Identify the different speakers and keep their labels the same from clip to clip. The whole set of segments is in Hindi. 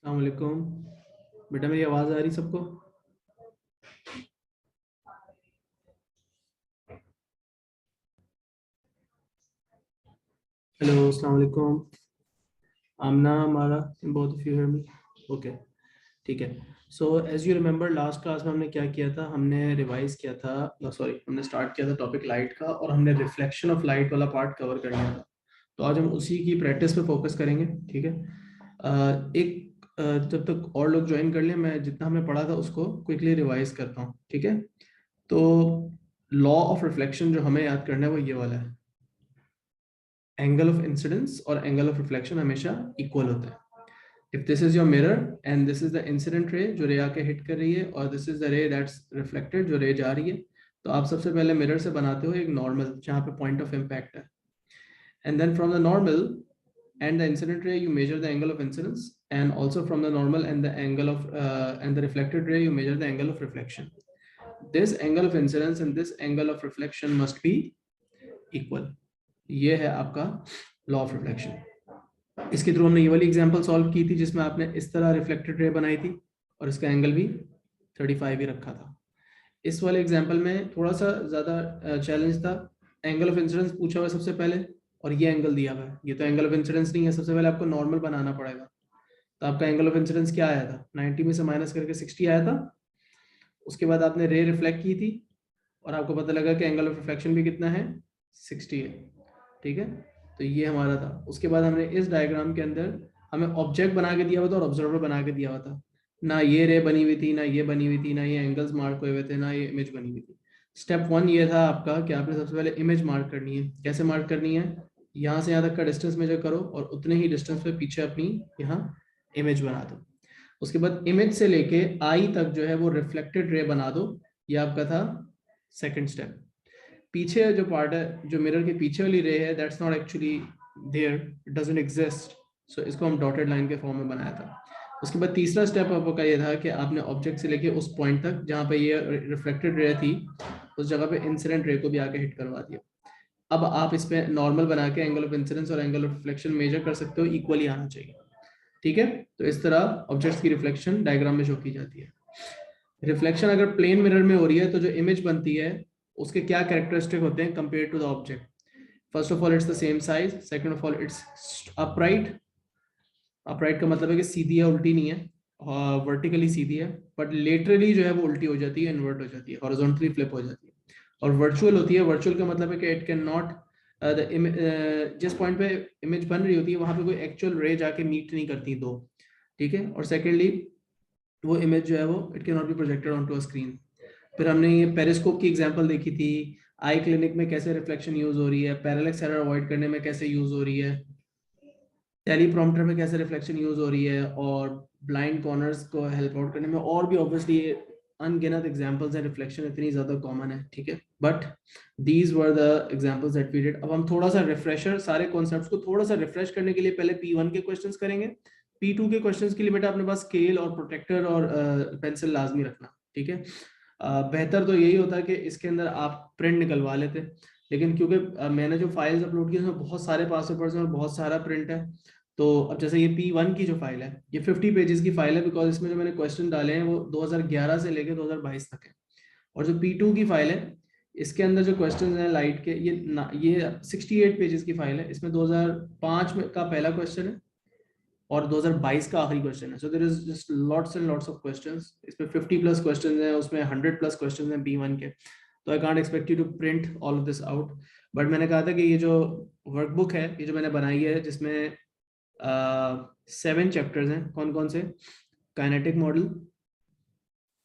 Speaker 1: अस्सलाम वालेकुम। बेटा मेरी आवाज़ आ रही सबको? हेलो, अस्सलाम वालेकुम। आमना, हमारा both of you hear me? Okay, ठीक है। So as you remember last class में हमने क्या किया था, हमने रिवाइज किया था, सॉरी हमने स्टार्ट किया था टॉपिक लाइट का, और हमने रिफ्लेक्शन ऑफ लाइट वाला पार्ट कवर कर लिया था। तो आज हम उसी की प्रैक्टिस पे फोकस करेंगे, ठीक है। जब तक और लोग ज्वाइन कर लें, मैं जितना हमने पढ़ा था उसको क्विकली रिवाइज करता हूँ, ठीक है। तो लॉ ऑफ रिफ्लेक्शन जो हमें याद करना है वो ये वाला है, एंगल ऑफ इंसिडेंस और एंगल ऑफ रिफ्लेक्शन हमेशा इक्वल होता है। If this is your mirror and this is the incident ray जो रे आके हिट कर रही है, और दिस इज द रे दैट्स रिफ्लेक्टेड जो रे जा रही है, तो आप सबसे पहले मिरर से बनाते हो एक नॉर्मल जहाँ पे पॉइंट ऑफ इम्पैक्ट है, and then from the normal and the incident ray you measure the angle of incidence, and also from the normal and the angle of and the reflected ray you measure the angle of reflection. This angle of incidence and this angle of reflection must be equal. ये है आपका लॉ ऑफ रिफ्लेक्शन। इसके थ्रू हमने ये वाली एग्जांपल सॉल्व की थी जिसमें आपने इस तरह रिफ्लेक्टेड रे बनाई थी और इसका एंगल भी 35 ही रखा था। इस वाले एग्जांपल में थोड़ा सा ज़्यादा चैलेंज था। एंगल ऑफ इंसिडेंस पूछा हुआ सबसे पहले, और ये एंगल दिया हुआ है, ये तो एंगल ऑफ इंसिडेंस नहीं है। सबसे पहले आपको नॉर्मल बनाना पड़ेगा। तो आपका एंगल ऑफ इंसिडेंस क्या आया था, 90 में से माइनस करके 60 आया था। उसके बाद आपने रे रिफ्लेक्ट की थी और आपको पता लगा कि एंगल ऑफ रिफ्लेक्शन भी कितना है, 60 है, ठीक है। तो ये हमारा था। उसके बाद हमने इस डायग्राम के अंदर हमें ऑब्जेक्ट बना के दिया हुआ था और ऑब्जर्वर बना के दिया हुआ था। ना ये रे बनी हुई थी, ना ये बनी हुई थी, ना ये एंगल्स मार्क हुए हुए थे, ना ये इमेज बनी हुई थी। स्टेप 1 ये था आपका कि आपने सबसे पहले इमेज मार्क करनी है। कैसे मार्क करनी है, यहाँ से यहाँ तक का डिस्टेंस मेजर करो और उतने ही डिस्टेंस पे पीछे अपनी यहाँ इमेज बना दो। उसके बाद इमेज से लेके आई तक जो है वो रिफ्लेक्टेड रे बना दो। ये आपका था सेकंड स्टेप। पीछे जो पार्ट है, जो मिरर के पीछे वाली रे है, that's not actually there, it doesn't exist. So इसको हम डॉटेड लाइन के फॉर्म में बनाया था। उसके बाद तीसरा स्टेप आपका ये था कि आपने ऑब्जेक्ट से लेके उस पॉइंट तक जहाँ पे ये रिफ्लेक्टेड रे थी, उस जगह पे इंसिडेंट रे को भी आके हिट करवा दिया। अब आप इस पे नॉर्मल बना के एंगल ऑफ इंसिडेंस और एंगल ऑफ रिफ्लेक्शन मेजर कर सकते हो, इक्वली आना चाहिए, ठीक है। तो इस तरह ऑब्जेक्ट्स की रिफ्लेक्शन डायग्राम में शो की जाती है। रिफ्लेक्शन अगर प्लेन मिरर में हो रही है तो जो इमेज बनती है उसके क्या कैरेक्टरिस्टिक होते हैं compare to the object. First of all it's the same size, second of all it's upright. Upright का मतलब है कि सीधी है, उल्टी नहीं है, वर्टिकली सीधी है, बट लेटरली जो है वो उल्टी हो जाती है, इन्वर्ट हो जाती है, हॉरिजॉन्टली फ्लिप हो जाती है। और वर्चुअल होती है। वर्चुअल का मतलब है कि इट कैन नॉट जिस पॉइंट पे इमेज बन रही होती है वहां पे कोई एक्चुअल रे जाके मीट नहीं करती दो, ठीक है। और सेकेंडली वो इमेज जो है वो it can not be projected on to a screen. फिर हमने ये पेरिस्कोप की एग्जांपल देखी थी, आई क्लिनिक में कैसे रिफ्लेक्शन यूज हो रही है, पैरेलक्स एरर अवॉइड करने में कैसे यूज हो रही है, टेलीप्रॉम्प्टर में कैसे रिफ्लेक्शन यूज हो रही है, और ब्लाइंड कॉर्नर्स को हेल्प आउट करने में, और भी ऑब्वियसली अनगिनत एग्जांपल्स हैं। रिफ्लेक्शन इतनी ज्यादा कॉमन है, ठीक है, but these were the examples that we did. अब हम थोड़ा सा रिफ्रेशर, सारे कॉन्सेप्ट्स को थोड़ा सा रिफ्रेश करने के लिए पहले P1 के क्वेश्चंस करेंगे। P2 के क्वेश्चंस के लिए बेटा अपने पास स्केल और प्रोटेक्टर और पेंसिल लाजमी रखना, ठीक है। बेहतर तो यही होता है कि इसके अंदर आप प्रिंट निकलवा लेते, लेकिन क्योंकि मैंने जो फाइल्स अपलोड की उसमें बहुत सारे पासवर्ड्स हैं और बहुत सारा प्रिंट है। तो अब जैसे ये P1 की जो फाइल है ये 50 पेजेस की फाइल है, बिकॉज इसमें जो मैंने क्वेश्चन डाले हैं वो 2011 से लेकर 2022 तक है। और जो P2 की फाइल है इसके अंदर जो क्वेश्चन हैं लाइट के, ये 68 पेजेस की फाइल है। इसमें 2005 में का पहला क्वेश्चन है और 2022 का आखिरी क्वेश्चन है। So there is just lots and lots of questions. इसमें 50 प्लस क्वेश्चंस हैं, उसमें 100 प्लस क्वेश्चंस हैं P1 के। तो I can't expect you to print all of this out, but मैंने कहा था कि ये जो वर्कबुक है, ये जो मैंने बनाई है, जिसमें 7 चैप्टर्स हैं। कौन कौन से? Kinetic model,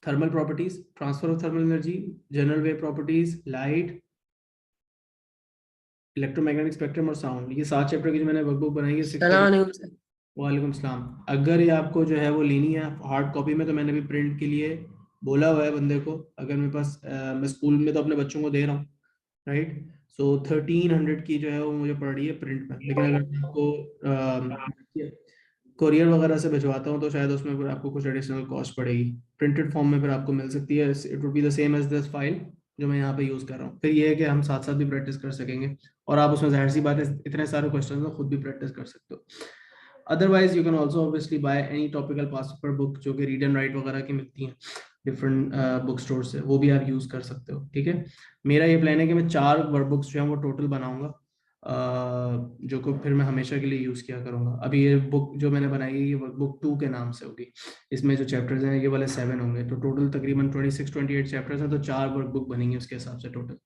Speaker 1: thermal properties, transfer of thermal energy, general wave properties, light, electromagnetic spectrum और साउंड। ये 7 चैप्टर की जो मैंने वर्कबुक बनाई है 6। वालेकुम सलाम। अगर ये आपको जो है वो लेनी है हार्ड कॉपी में, तो मैंने भी प्रिंट के लिए बोला हुआ है बंदे को। अगर मेरे पास मैं स्कूल में तो अपने बच्चों को दे रहा हूँ, राइट। सो 1300 की जो है वो मुझे पड़ रही है प्रिंट में, लेकिन अगर मैं आपको कोरियर वगैरह से भिजवाता हूँ तो शायद उसमें फिर आपको कुछ एडिशनल कॉस्ट पड़ेगी। प्रिंटेड फॉर्म में फिर आपको मिल सकती है। It would be the same as this file जो मैं यहाँ पे यूज़ कर रहा हूँ। फिर ये है कि हम साथ साथ भी प्रैक्टिस कर सकेंगे और आप उसमें जाहिर सी बात है इतने सारे क्वेश्चन में खुद भी प्रैक्टिस कर सकते हो। Otherwise you can also obviously by any topical past paper book जो कि रीड एंड राइट वगैरह की मिलती हैं डिफरेंट बुक स्टोर से, वो भी आप यूज कर सकते हो। ठीक है, मेरा ये प्लान है कि मैं 4 वर्क बुक्स जो हैं वो टोटल बनाऊंगा, जो को फिर मैं हमेशा के लिए यूज किया करूंगा। अभी ये बुक जो मैंने बनाई है ये वर्क बुक 2 के नाम से होगी, इसमें जो चैप्टर्स हैं ये वाले 7 होंगे, तो टोटल तकरीबन 26-28 चैप्टर्स हैं, तो 4 वर्क बुक बनेंगे उसके हिसाब से टोटल।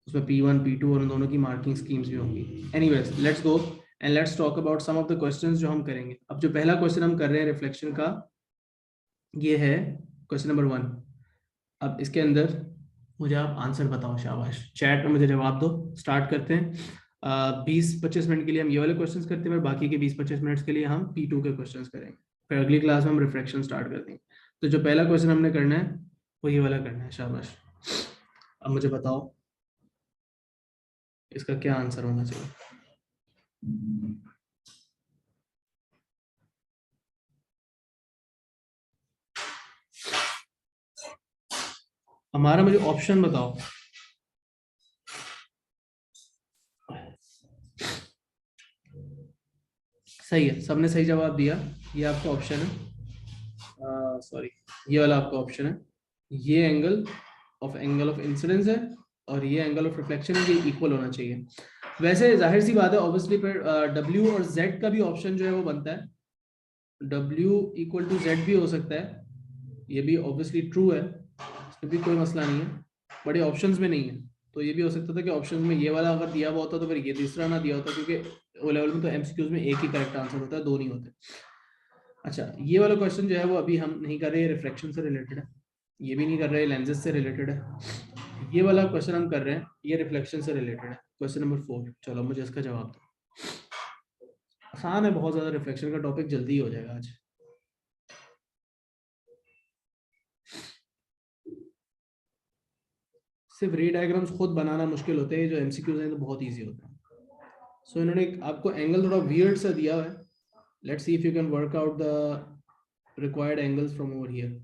Speaker 1: उसमें P1 P2 और उन दोनों की मार्किंग स्कीम्स भी होंगी। Anyways let's go and let's talk about some of the questions जो हम करेंगे। अब जो पहला क्वेश्चन हम कर रहे हैं रिफ्लेक्शन का, ये है क्वेश्चन नंबर 1। अब इसके अंदर मुझे आप आंसर बताओ, शाबाश, चैट में मुझे जवाब दो। स्टार्ट करते हैं। 20-25 मिनट के लिए हम ये वाले क्वेश्चंस करते हैं, फिर बाकी के 20-25 मिनट के लिए हम P2 के क्वेश्चंस करेंगे, फिर अगली क्लास में हम रिफ्लेक्शन स्टार्ट कर देंगे। तो जो पहला क्वेश्चन हमने करना है वो ये वाला करना है, शाबाश। अब मुझे बताओ इसका क्या आंसर होना चाहिए। हमारा मुझे ऑप्शन बताओ। सही है, सबने सही जवाब दिया। ये आपका ऑप्शन है, सॉरी, ये वाला आपका ऑप्शन है। ये एंगल ऑफ इंसिडेंस है और ये एंगल ऑफ रिफ्लेक्शन है, ये इक्वल होना चाहिए। वैसे जाहिर सी बात है, ऑब्वियसली फिर W और Z का भी ऑप्शन जो है वो बनता है। W इक्वल टू Z भी हो सकता है, ये भी ऑब्वियसली ट्रू है, इसमें भी कोई मसला नहीं है, बड़े ऑप्शंस में नहीं है। तो ये भी हो सकता था कि ऑप्शंस में ये वाला अगर दिया हुआ होता तो फिर ये तीसरा ना दिया होता, क्योंकि ओ लेवल में तो MCQs में एक ही करेक्ट आंसर होता है, 2 नहीं होते। अच्छा, ये वाला क्वेश्चन जो है वो अभी हम नहीं कर रहे, रिफ्लेक्शन से रिलेटेड है। ये भी नहीं कर रहे, लेंसेज से रिलेटेड है। ये वाला क्वेश्चन हम कर रहे हैं, ये रिफ्लेक्शन से रिलेटेड है, क्वेश्चन नंबर 4। चलो मुझे इसका जवाब दो। आसान है बहुत ज्यादा, रिफ्लेक्शन का टॉपिक जल्दी हो जाएगा आज। सिर्फ रे डायग्राम्स खुद बनाना मुश्किल होते हैं, जो MCQs हैं तो बहुत ईजी होते हैं। सो इन्होंने आपको एंगल थोड़ा वियर्ड सा दिया है। Let's see if you can work out the required angles from over here.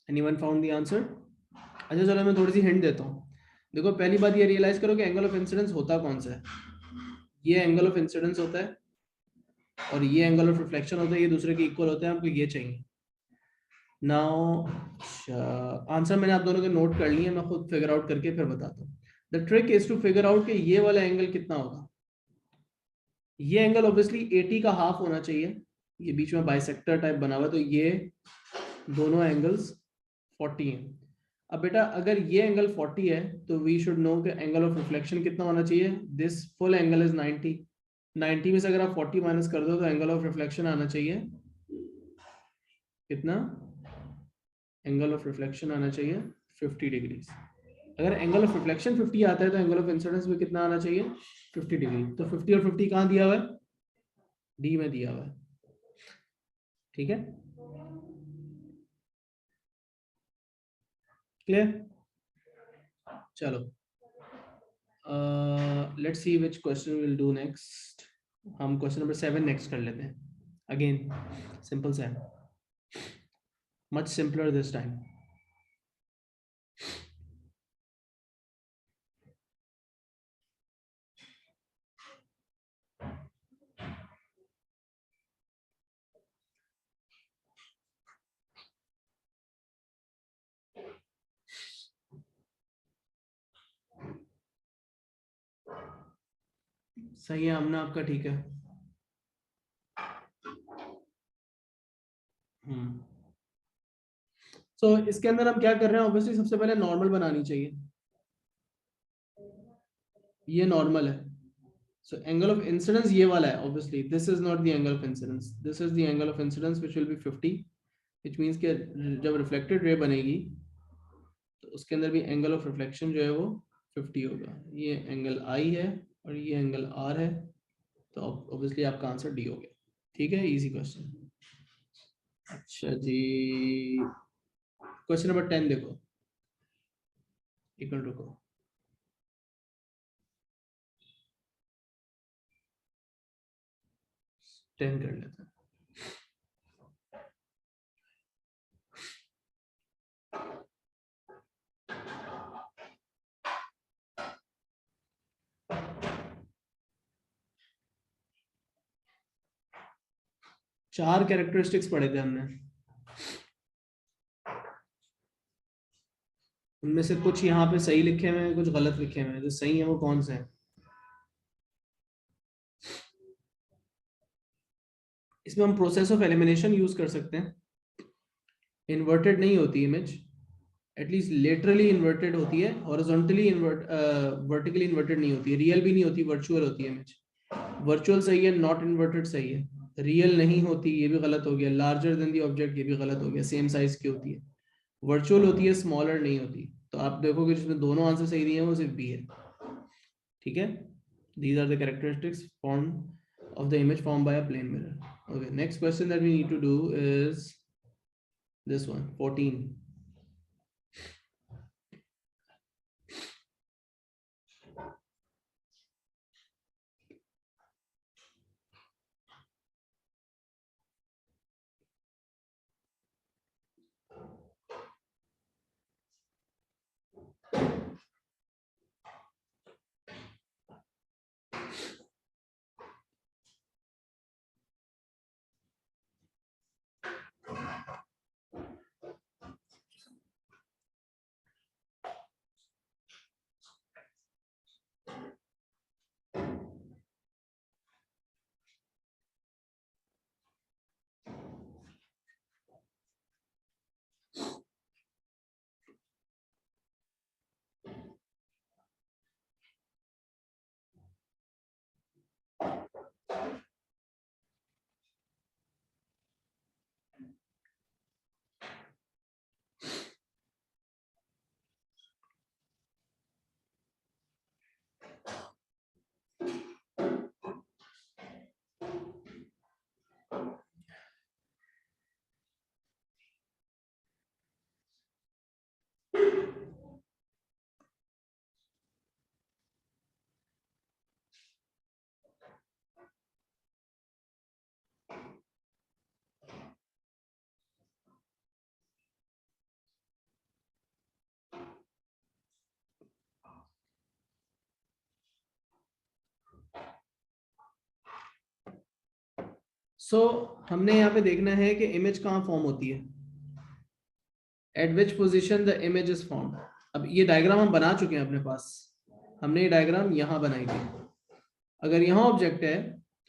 Speaker 1: Anyone found the answer? अच्छा चलो मैं थोड़ी सी हिंट देता हूँ। देखो पहली बात ये रियलाइज करो कि एंगल ऑफ इंसिडेंस होता कौन सा है। ये एंगल ऑफ इंसिडेंस होता है और ये एंगल ऑफ रिफ्लेक्शन होता है, ये दूसरे के इक्वल होते हैं, आपको ये चाहिए। नाउ आंसर मैंने आप दोनों के नोट कर लिए, मैं खुद फिगर आउट करके फिर बताता हूँ। The trick is to figure out कि ये वाला एंगल कितना होगा। ये एंगल ऑब्वियसली 80 का हाफ होना चाहिए, ये बीच में बाइसेक्टर टाइप बना हुआ है, तो ये दोनों एंगल्स 40 हैं। अब बेटा अगर ये एंगल 40 है तो वी शुड नो कि एंगल ऑफ रिफ्लेक्शन कितना होना चाहिए। This full angle is 90। 90 में से अगर आप 40 माइनस कर दो तो एंगल ऑफ रिफ्लेक्शन आना चाहिए कितना, एंगल ऑफ रिफ्लेक्शन आना चाहिए 50 डिग्रीज। अगर एंगल ऑफ रिफ्लेक्शन 50 आता है तो एंगल ऑफ इंसिडेंस भी कितना आना चाहिए, 50 डिग्री। तो 50 और 50 कहाँ दिया हुआ है, डी में दिया हुआ है। ठीक है, क्लियर। चलो let's see which question will do next. हम क्वेश्चन नंबर 7 नेक्स्ट कर लेते हैं। अगेन सिंपल सा है, मच सिंपलर दिस टाइम। सही है हमने आपका, ठीक है। सो इसके अंदर हम क्या कर रहे हैं, ऑब्वियसली सबसे पहले नॉर्मल बनानी चाहिए। ये नॉर्मल है, So angle of incidence ये वाला है, obviously this is not the angle of incidence, this is the angle of incidence which will be 50, which means कि जब reflected ray बनेगी तो उसके अंदर भी angle of reflection जो है वो 50 होगा। ये angle I है और ये angle R है, तो obviously आपका आंसर D हो गया। ठीक है, easy question। अच्छा जी, क्वेश्चन नंबर 10 देखो, एक मिनट रुको। टेन कर लेते हैं। चार कैरेक्टरिस्टिक्स पढ़े थे हमने, उनमें से कुछ यहाँ पे सही लिखे हुए हैं, कुछ गलत लिखे हुए हैं। जो सही है वो कौन से हैं? इसमें हम प्रोसेस ऑफ एलिमिनेशन यूज कर सकते हैं। इन्वर्टेड नहीं होती इमेज, एटलीस्ट लेटरली इन्वर्टेड होती है, हॉरिजॉन्टली वर्टिकली इन्वर्टेड नहीं होती है, रियल भी नहीं होती, वर्चुअल होती है इमेज। वर्चुअल सही है, नॉट इन्वर्टेड सही है, रियल नहीं होती ये भी गलत हो गया, लार्जर देन दी ऑब्जेक्ट ये भी गलत हो गया, सेम साइज की होती है, वर्चुअल होती है, स्मॉलर नहीं होती। तो आप देखोगे जिसमें दोनों आंसर सही दिए हैं वो सिर्फ बी है। ठीक है, these are the characteristics formed of the image formed by a plane mirror. Okay, next question that we need to do is this one, 14. So हमने यहाँ पे देखना है कि इमेज कहाँ फॉर्म होती है, eight which position the image is form. अब ये डायग्राम हम बना चुके हैं अपने पास, हमने ये डायग्राम यहाँ बनाई थी। अगर यहाँ ऑब्जेक्ट है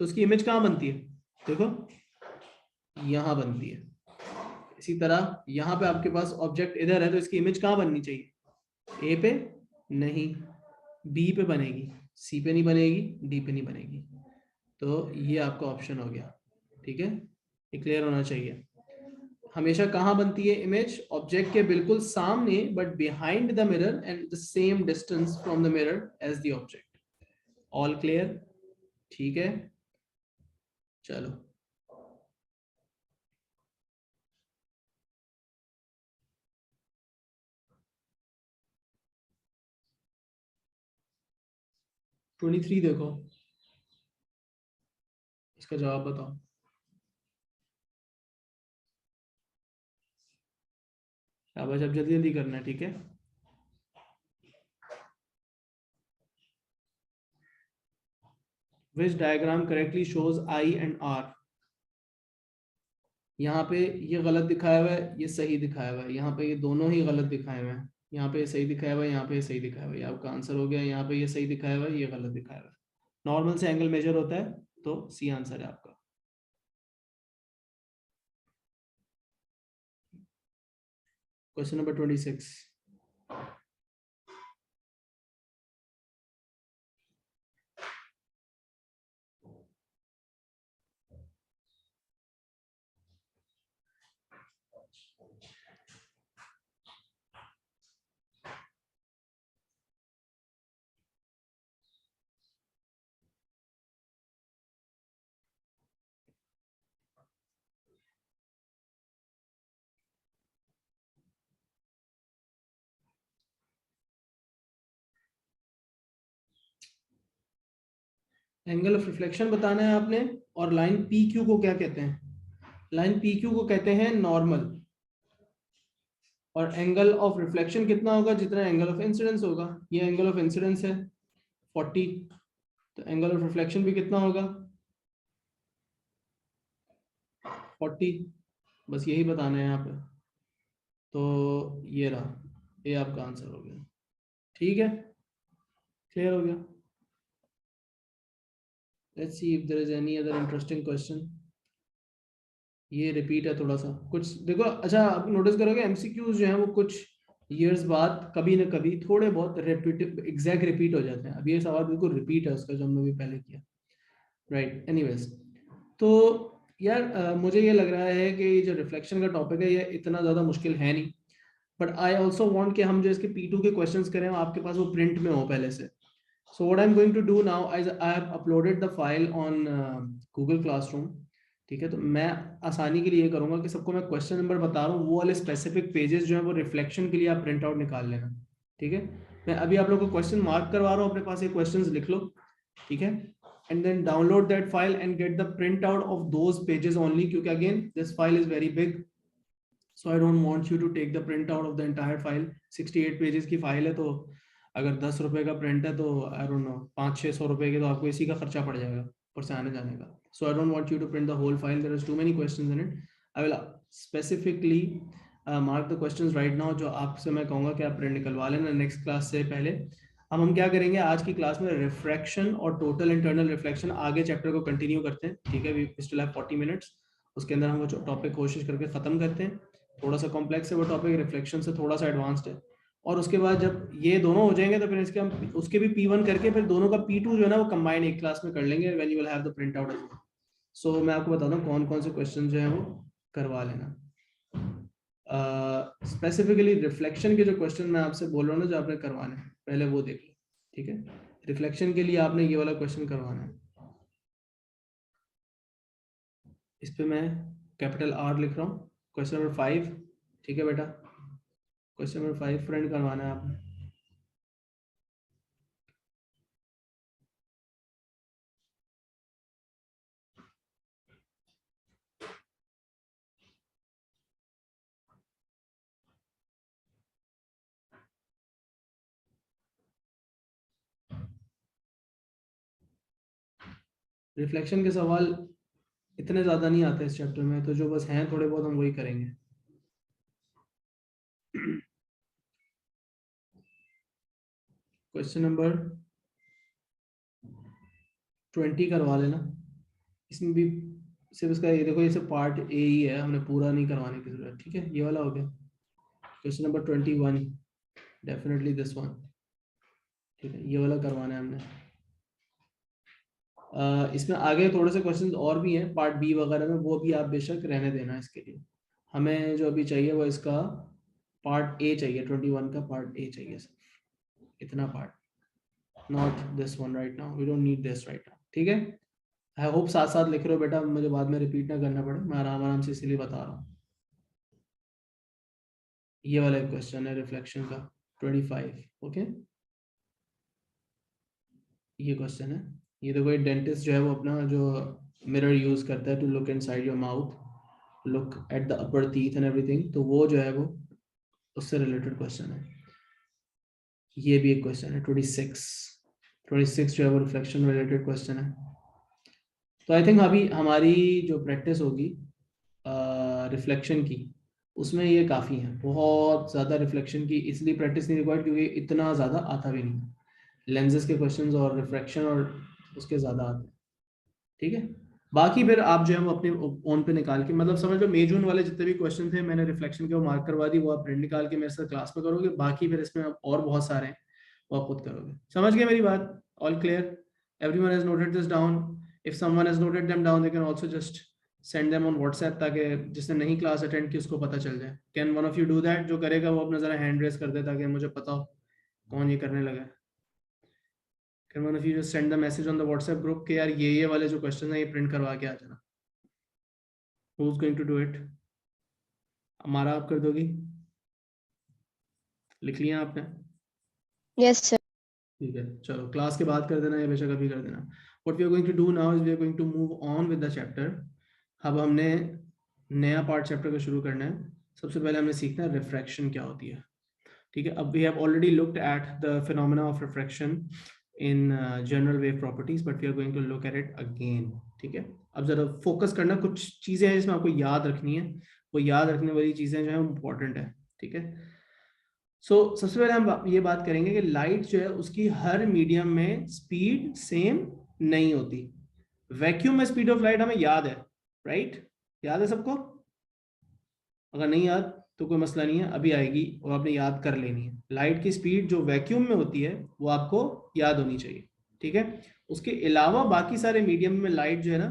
Speaker 1: तो उसकी इमेज कहाँ बनती है, देखो यहाँ बनती है। इसी तरह यहाँ पे आपके पास ऑब्जेक्ट इधर है तो इसकी इमेज कहाँ बननी चाहिए, ए पे नहीं, बी पे बनेगी, सी पे नहीं बनेगी, डी पे नहीं बनेगी। तो ये आपका ऑप्शन हो गया। ठीक है, ये क्लियर होना चाहिए। हमेशा कहाँ बनती है इमेज, ऑब्जेक्ट के बिल्कुल सामने, but behind the mirror and the same distance from the mirror as the object. All clear? ठीक है, चलो ट्वेंटी थ्री देखो, इसका जवाब बताओ। शाबाश, अब जल्दी जल्दी करना है। ठीक है, which diagram correctly shows i and r. यहाँ पे ये गलत दिखाया हुआ है, ये सही दिखाया हुआ है, यहाँ पे ये दोनों ही गलत दिखाए हुए हैं, यहाँ पे ये सही दिखाया हुआ है, यहाँ पे ये सही दिखाया हुआ है। ये आपका आंसर हो गया। यहाँ पे ये सही दिखाया हुआ है, ये गलत दिखाया हुआ है। नॉर्मल से एंगल मेजर होता है, तो सी आंसर है आपका। Question number 26। Angle of reflection बताना है आपने, और लाइन पी क्यू को क्या कहते हैं? लाइन पी क्यू को कहते हैं नॉर्मल, और एंगल ऑफ रिफ्लेक्शन कितना होगा? जितना एंगल ऑफ इंसिडेंस होगा। ये एंगल ऑफ इंसिडेंस है 40, तो एंगल ऑफ रिफ्लेक्शन भी कितना होगा? 40। बस यही बताना है यहाँ पे। तो ये रहा, ये आपका आंसर हो गया। ठीक है, क्लियर हो गया? Let's see if there is any other interesting question. ये रिपीट है थोड़ा सा कुछ, देखो अच्छा आप नोटिस करोगे एमसीक्यूज जो है वो कुछ ईयर्स बाद कभी ना कभी थोड़े बहुत रिपीट, एग्जैक्ट रिपीट हो जाते हैं। अब ये सवाल बिल्कुल रिपीट है उसका जो हमने भी पहले किया, राइट? एनीवेज, तो यार मुझे ये लग रहा है कि जो रिफ्लेक्शन का टॉपिक है ये इतना ज़्यादा मुश्किल है नहीं, बट आई ऑल्सो वांट कि हम जो इसके P2 के क्वेश्चंस करें आपके पास वो प्रिंट में हो पहले से। So what I am going to do now, I have uploaded the file on Google Classroom. ठीक है, तो मैं आसानी के लिए ये करूंगा कि सबको मैं क्वेश्चन नंबर बता रहा हूँ, वो वाले स्पेसिफिक पेजेस जो है वो रिफ्लेक्शन के लिए आप प्रिंट आउट निकाल लेना। ठीक है, मैं अभी आप लोगों को क्वेश्चन मार्क करवा रहा हूँ, अपने पास ये क्वेश्चंस लिख लो। ठीक है, and then download that file and get the printout of those pages only, क्योंकि again this file is very big, so I don't want you to take the printout of the entire file। 68 pages की फाइल है, तो अगर 10 रुपए का प्रिंट है तो आई डोंट नो 500-600 रुपए के तो आपको इसी का खर्चा पड़ जाएगा ऊपर से आने जाने का। So I don't want you to print the whole file, there is too many questions in it. I will specifically mark the questions right now, जो आपसे मैं कहूँगा कि आप प्रिंट निकलवा लेना नेक्स्ट क्लास से पहले। अब हम क्या करेंगे आज की क्लास में, रिफ्रैक्शन और टोटल इंटरनल रिफ्लेक्शन, आगे चैप्टर को कंटिन्यू करते हैं। ठीक है, वी स्टिल हैव 40 मिनट्स, उसके अंदर हम वो टॉपिक कोशिश करके खत्म करते हैं। थोड़ा सा कॉम्प्लेक्स है वो टॉपिक, रिफ्लेक्शन से थोड़ा सा एडवांस्ड है। और उसके बाद जब ये दोनों हो जाएंगे तो फिर इसके हम उसके भी P1 करके फिर दोनों का P2 जो है ना वो कंबाइन एक क्लास में कर लेंगे, when you will have the print out. So मैं आपको बताता हूँ कौन कौन से क्वेश्चन जो है वो करवा लेना। स्पेसिफिकली रिफ्लेक्शन के जो क्वेश्चन मैं आपसे बोल रहा हूँ ना जो आपने करवाने हैं, पहले वो देख लो। ठीक है, रिफ्लेक्शन के लिए आपने ये वाला क्वेश्चन करवाना है। इस पे मैं कैपिटल R लिख रहा हूँ, क्वेश्चन नंबर 5। ठीक है बेटा, क्वेश्चन नंबर 5 प्रिंट करवाना है आपने। रिफ्लेक्शन के सवाल इतने ज़्यादा नहीं आते इस चैप्टर में, तो जो बस हैं थोड़े बहुत हम वही करेंगे। क्वेश्चन नंबर 20 करवा लेना। इसमें भी सिर्फ इसका ये देखो, ये सब पार्ट ए ही है, हमने पूरा नहीं करवाने की जरूरत। ठीक है, ये वाला हो गया। Question number 21, definitely this one. ठीक है, ये वाला करवाना है हमने। इसमें आगे थोड़े से क्वेश्चंस और भी हैं पार्ट बी वगैरह में, वो भी आप बेशक रहने देना। इसके लिए हमें जो अभी चाहिए वो इसका पार्ट ए चाहिए, 21 का पार्ट ए चाहिए सिर्फ, इतना part, not this one right now, we don't need this right now. ठीक है, आई होप साथ साथ लिख रहे हो बेटा, मुझे बाद में रिपीट ना करना पड़े, मैं आराम आराम से इसीलिए बता रहा हूँ। ये वाला क्वेश्चन है रिफ्लेक्शन का 25। ओके, ये क्वेश्चन है। ये देखो, एक डेंटिस्ट जो है वो अपना जो मिरर यूज करता है to look inside your mouth, look at the upper teeth and everything, तो वो जो है वो उससे रिलेटेड क्वेश्चन है। ये भी एक क्वेश्चन है 26 जो है वो रिफ्लेक्शन रिलेटेड क्वेश्चन है। तो आई थिंक अभी हमारी जो प्रैक्टिस होगी रिफ्लेक्शन की, उसमें ये काफ़ी है। बहुत ज़्यादा रिफ्लेक्शन की इसलिए प्रैक्टिस नहीं रिक्वायर्ड क्योंकि इतना ज़्यादा आता भी नहीं है। लेंसेज के क्वेश्चंस और रिफ्रैक्शन और उसके ज़्यादा आते हैं। ठीक है, बाकी फिर आप जो है वो अपने ओन पे निकाल के, मतलब समझ लो मई जून वाले जितने भी क्वेश्चन थे मैंने रिफ्लेक्शन के वो मार्क करवा दी, वो आप प्रिंट निकाल के मेरे साथ क्लास में करोगे। बाकी फिर इसमें और बहुत सारे हैं वो आप खुद करोगे। समझ गए मेरी बात? All clear? Everyone has noted this down? If someone has noted them down they can also just send them on WhatsApp, ताकि जिसने नहीं क्लास अटेंड की उसको पता चल जाए। Can one of you do that? जो करेगा वो अपना जरा हैंड रेस कर दे ताकि मुझे पता हो कौन ये करने लगा है। Can one of you just send the message on the WhatsApp group कि यार ये वाले जो क्वेश्चन है ये प्रिंट करवा के आ जाना। Who's going to do it? हमारा आप कर दोगी? लिख लिया आपने?
Speaker 2: Yes sir.
Speaker 1: ठीक है, चलो क्लास के बाद कर देना या बेशक अभी कर देना। What we are going to do now is we are going to move on with the chapter. अब हमने नया पार्ट चैप्टर का शुरू करना है। सबसे पहले हमने सीखना है रिफ्रैक्शन क्या होती है। ठीक है, अब we have already looked at the phenomena of refraction in general wave properties, but we are going to look at it again. ठीक है, अब जरा फोकस करना, कुछ चीजें हैं जिसमें आपको याद रखनी है, वो याद रखने वाली चीजें जो है इंपॉर्टेंट है। ठीक है, सबसे पहले हम ये बात करेंगे कि लाइट जो है उसकी हर मीडियम में स्पीड सेम नहीं होती। वैक्यूम में स्पीड ऑफ लाइट हमें याद है, राइट? याद है सबको? अगर नहीं याद तो कोई मसला नहीं है, अभी आएगी और आपने याद कर लेनी है। लाइट की स्पीड जो वैक्यूम में होती है वो आपको याद होनी चाहिए। ठीक है, उसके अलावा बाकी सारे मीडियम में लाइट जो है ना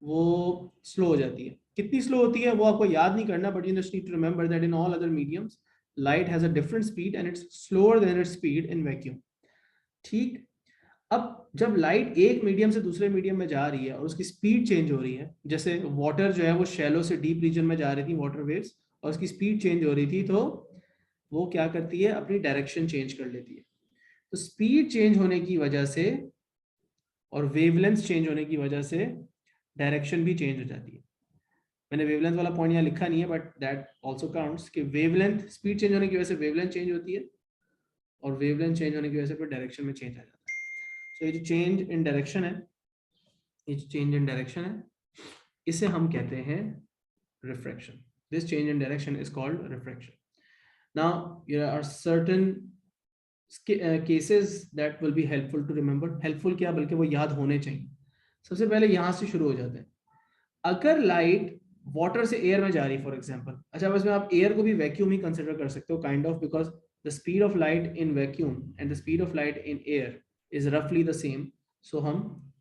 Speaker 1: वो स्लो हो जाती है। कितनी स्लो होती है वो आपको याद नहीं करना, but you just need to remember that in all other mediums light has a different speed and it's slower than its speed in vacuum. ठीक, अब जब लाइट एक मीडियम से दूसरे मीडियम में जा रही है और उसकी स्पीड चेंज हो रही है, जैसे वाटर जो है वो शैलो से डीप रीजन में जा रही थी, वाटर वेव्स, और उसकी स्पीड चेंज हो रही थी, तो वो क्या करती है, अपनी डायरेक्शन चेंज कर लेती है। तो स्पीड चेंज होने की वजह से और वेवलेंथ चेंज होने की वजह से डायरेक्शन भी चेंज हो जाती है। मैंने वेवलेंथ वाला पॉइंट यहाँ लिखा नहीं है, बट दैट आल्सो काउंट्स कि वेवलेंथ, स्पीड चेंज होने की वजह से वेवलेंथ चेंज होती है और वेवलेंथ चेंज होने की वजह से फिर डायरेक्शन में चेंज आ जाता है। सो ये जो चेंज इन डायरेक्शन है, ये जो चेंज इन डायरेक्शन है, इसे हम कहते हैं refraction. This change in direction is called refraction. Now there are certain cases that will be helpful to remember. Helpful क्या, बल्कि वो याद होने चाहिए। सबसे पहले यहां से शुरू हो जाते हैं। अगर लाइट वाटर से एयर में जा रही है फॉर एग्जांपल, अच्छा बस में आप एयर को भी वैक्यूम ही कंसिडर कर सकते हो kind of, because the speed of light in vacuum and the speed of light in air is रफली द सेम। सो हम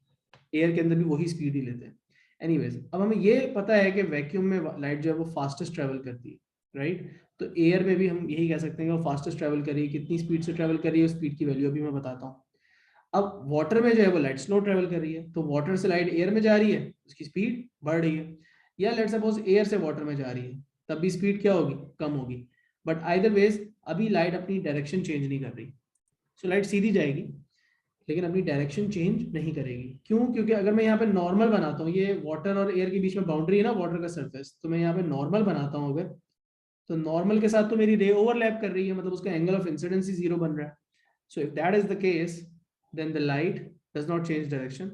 Speaker 1: एयर के अंदर भी वही स्पीड ही लेते हैं। एनीवेज, अब हमें ये पता है कि वैक्यूम में लाइट जो है वो फास्टेस्ट ट्रेवल करती है, राइट? तो एयर में भी हम यही कह सकते हैं कि वो फास्टेस्ट ट्रेवल कर रही है। कितनी स्पीड से ट्रेवल कर रही है, उस स्पीड की वैल्यू अभी मैं बताता हूँ। अब वाटर में जो है वो लाइट स्लो ट्रेवल कर रही है, तो वाटर से लाइट एयर में जा रही है, उसकी स्पीड बढ़ रही है। या लेट्स सपोज एयर से वाटर में जा रही है, तब भी स्पीड क्या होगी, कम होगी। बट आइदर वेज अभी लाइट अपनी डायरेक्शन चेंज नहीं कर रही। सो लाइट सीधी जाएगी लेकिन अपनी डायरेक्शन चेंज नहीं करेगी। क्यों? क्योंकि अगर मैं यहाँ पे नॉर्मल बनाता हूँ, ये वाटर और एयर के बीच में बाउंड्री है ना, वाटर का सरफेस, तो मैं यहाँ पे नॉर्मल बनाता हूँ अगर, तो नॉर्मल के साथ तो मेरी रे ओवरलैप कर रही है, मतलब उसका angle of incidence he zero बन रहा है। So if that is the case, then the light does not change direction.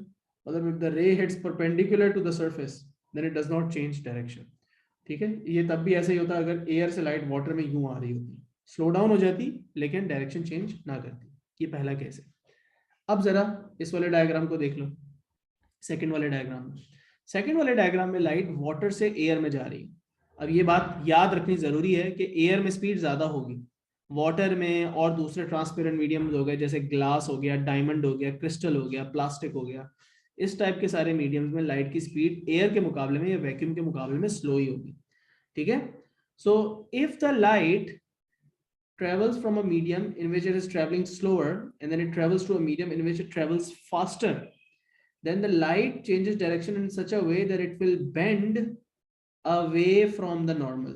Speaker 1: मतलब if the ray hits perpendicular to the surface, then it does not change direction. ठीक है, ये तब भी ऐसा ही होता अगर एयर से लाइट वाटर में यूं आ रही होती, स्लो डाउन हो जाती लेकिन डायरेक्शन चेंज ना करती। ये पहला केस है। अब जरा इस वाले डायग्राम को देख लो, सेकंड वाले डायग्राम में। सेकंड वाले डायग्राम में लाइट वाटर से एयर में जा रही है। अब ये बात याद रखनी जरूरी है कि एयर में स्पीड ज्यादा होगी, वाटर में और दूसरे ट्रांसपेरेंट मीडियम हो गए जैसे ग्लास हो गया, डायमंड हो गया, क्रिस्टल हो गया, प्लास्टिक हो गया, इस टाइप के सारे मीडियम्स में लाइट की स्पीड एयर के मुकाबले में या वैक्यूम के मुकाबले में स्लो ही होगी। ठीक है, so if the light travels from a medium in which it is traveling slower and then it travels to a medium in which it travels faster, then the light changes direction in such a way that it will bend away from the normal.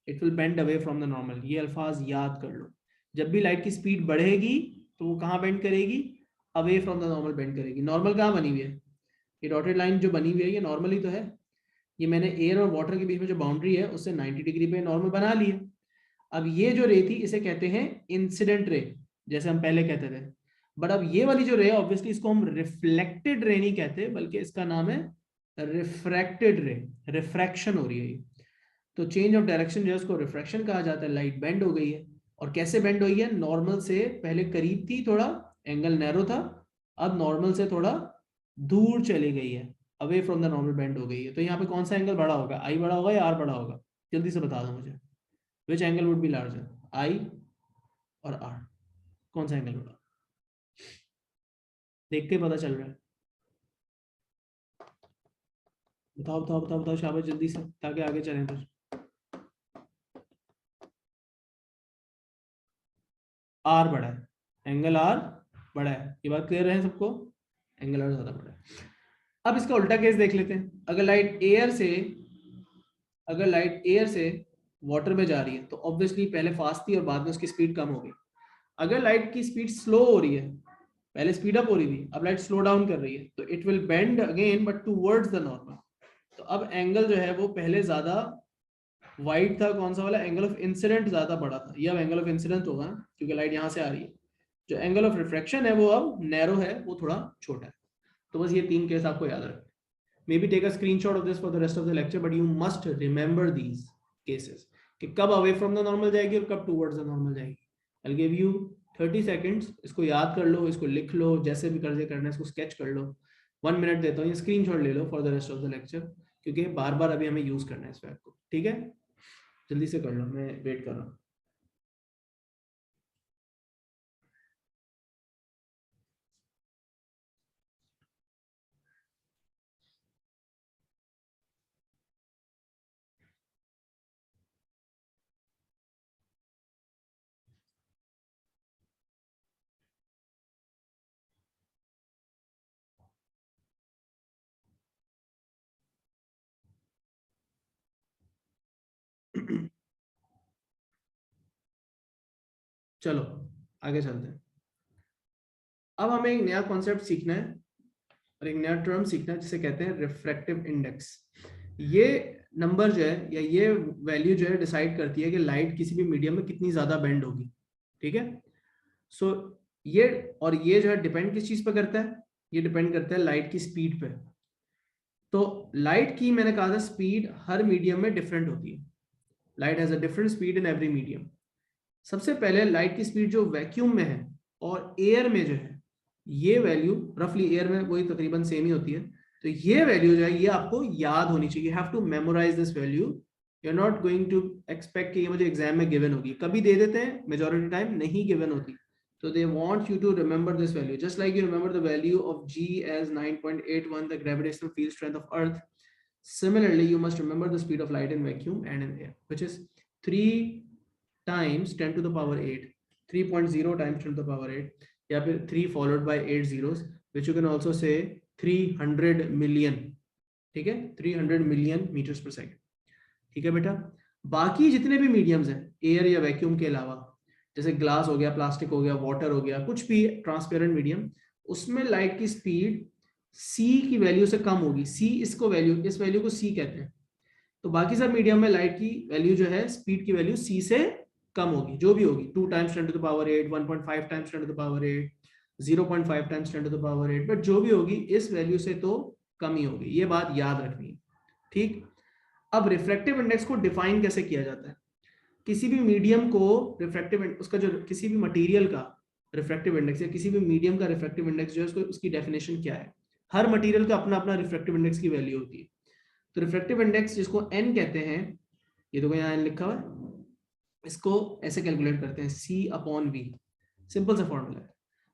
Speaker 1: It will bend away from the normal. ये अल्फाज याद कर लो। जब भी लाइट की स्पीड बढ़ेगी तो वो कहाँ बेंड करेगी, away from the normal bend करेगी। नॉर्मल कहाँ बनी हुई है, ये डॉटेड लाइन जो बनी हुई है ये नॉर्मल ही तो है। ये मैंने एयर और वाटर के बीच में जो बाउंड्री है उससे 90 डिग्री पे नॉर्मल बना ली है। अब ये जो रे थी इसे कहते हैं इंसिडेंट रे, जैसे हम पहले कहते थे। बट अब ये वाली जो रे है ऑब्वियसली इसको हम रिफ्लेक्टेड रे नहीं कहते, बल्कि इसका नाम है रिफ्रैक्टेड रे। रिफ्रैक्शन हो रही है ये। तो चेंज ऑफ डायरेक्शन जो है उसको रिफ्रैक्शन कहा जाता है। लाइट बेंड हो गई है, और कैसे बेंड हुई है, नॉर्मल से पहले करीब थी, थोड़ा एंगल नैरो था, अब नॉर्मल से थोड़ा दूर चली गई है, away from the normal bend हो गई है। तो यहाँ पे कौन सा एंगल बड़ा होगा, आई बड़ा होगा या आर बड़ा होगा? जल्दी से बता दो मुझे, which angle would be larger, i और आर? कौन सा एंगल बड़ा? देख के पता चल रहा है, बताओ बताओ बताओ बताओ, शाबाश जल्दी से, ताकि आगे चलें फिर। आर बड़ा है, एंगल आर बड़ा है, ये बात क्लियर है सबको? एंगल आर ज्यादा बड़ा है। अब इसका उल्टा केस देख लेते हैं। अगर लाइट एयर से वाटर में जा रही है तो ऑब्वियसली पहले फास्ट थी और बाद में उसकी स्पीड कम हो गई। अगर लाइट की स्पीड स्लो हो रही है पहले स्पीड अप हो रही थी, अब लाइट स्लो डाउन कर रही है, तो it will bend again but towards the normal. तो अब एंगल जो है वो पहले ज्यादा वाइड था, कौन सा वाला, एंगल ऑफ इंसिडेंट ज्यादा बड़ा था, ये अब एंगल ऑफ इंसिडेंट होगा ना, क्योंकि लाइट यहाँ से आ रही है। जो एंगल ऑफ रिफ्रैक्शन है वो अब नैरो है, वो थोड़ा छोटा है। तो बस ये 3 केस आपको याद रखना। Maybe take a screenshot of this for the rest of the lecture, but you must remember these cases कि कब away from the normal जाएगी और कब towards the normal जाएगी। I'll give you 30 seconds, इसको याद कर लो, इसको लिख लो, जैसे भी करके करना है, इसको sketch कर लो। 1 minute देता हूँ, ये screenshot ले लो for the rest of the lecture, क्योंकि बार बार अभी हमें यूज करना है इस फैक्ट को, ठीक है? जल्दी से कर लो, मैं वेट कर रहा हूँ। चलो आगे चलते हैं। अब हमें एक नया कॉन्सेप्ट सीखना है और एक नया टर्म सीखना है जिसे कहते हैं रिफ्रैक्टिव इंडेक्स। ये नंबर जो है या ये वैल्यू जो है डिसाइड करती है कि लाइट किसी भी मीडियम में कितनी ज्यादा बेंड होगी, ठीक है? सो ये, और ये जो है डिपेंड किस चीज पर करता है, ये डिपेंड करता है लाइट की स्पीड पे। तो लाइट की, मैंने कहा था, स्पीड हर मीडियम में डिफरेंट होती है। Light has a different speed in every medium. सबसे पहले लाइट की स्पीड जो वैक्यूम में है और एयर में जो है, ये वैल्यू रफली एयर में वही तकरीबन सेम ही होती है। तो ये वैल्यू जो है ये आपको याद होनी चाहिए, have to memorize this value. You are not going to expect कि ये मुझे एग्जाम में गिवन होगी, कभी दे देते हैं, मेजॉरिटी टाइम नहीं गिवन होती। So they want you to remember this value, just like you remember the value of G as 9.81, the gravitational field strength of Earth. Similarly, you must remember the speed of light in vacuum and in air, which is 3 times 10 to the power 8, 3.0 times 10 to the power 8, या फिर 3 followed by 8 zeros, which you can also say 300 million, ठीक है? 300 million meters per second, ठीक है बेटा? बाकी जितने भी मीडियम्स हैं एयर या वैक्यूम के अलावा, जैसे ग्लास हो गया, प्लास्टिक हो गया, वाटर हो गया, कुछ भी ट्रांसपेरेंट मीडियम, उसमें लाइट की स्पीड सी की वैल्यू से कम होगी। सी इसको वैल्यू, इस वैल्यू को सी कहते हैं। तो बाकी सब मीडियम में लाइट की वैल्यू जो है, स्पीड की वैल्यू सी से कम होगी, जो भी होगी, 2 times 10 to the power 8, 1.5 times 10 to the power 8, 0.5 times 10 to the power 8, but जो भी होगी इस वैल्यू से तो कम ही होगी। ये बात याद रखनी है, ठीक? अब रिफ्रैक्टिव इंडेक्स को डिफाइन कैसे किया जाता है? किसी भी मीडियम को रिफ्रैक्टिव, उसका जो किसी भी मटेरियल का रिफ्रैक्टिव इंडेक्स या किसी भी मीडियम का रिफ्रैक्टिव इंडेक्स जो है, उसको, उसकी डेफिनेशन क्या है? हर मटेरियल का अपना अपना रिफ्रैक्टिव इंडेक्स की वैल्यू होती है। तो रिफ्रैक्टिव इंडेक्स जिसको n कहते हैं, ये देखो यहाँ n लिखा हुआ है, इसको ऐसे कैलकुलेट करते हैं, c अपॉन v। सिंपल सा फॉर्मूला है,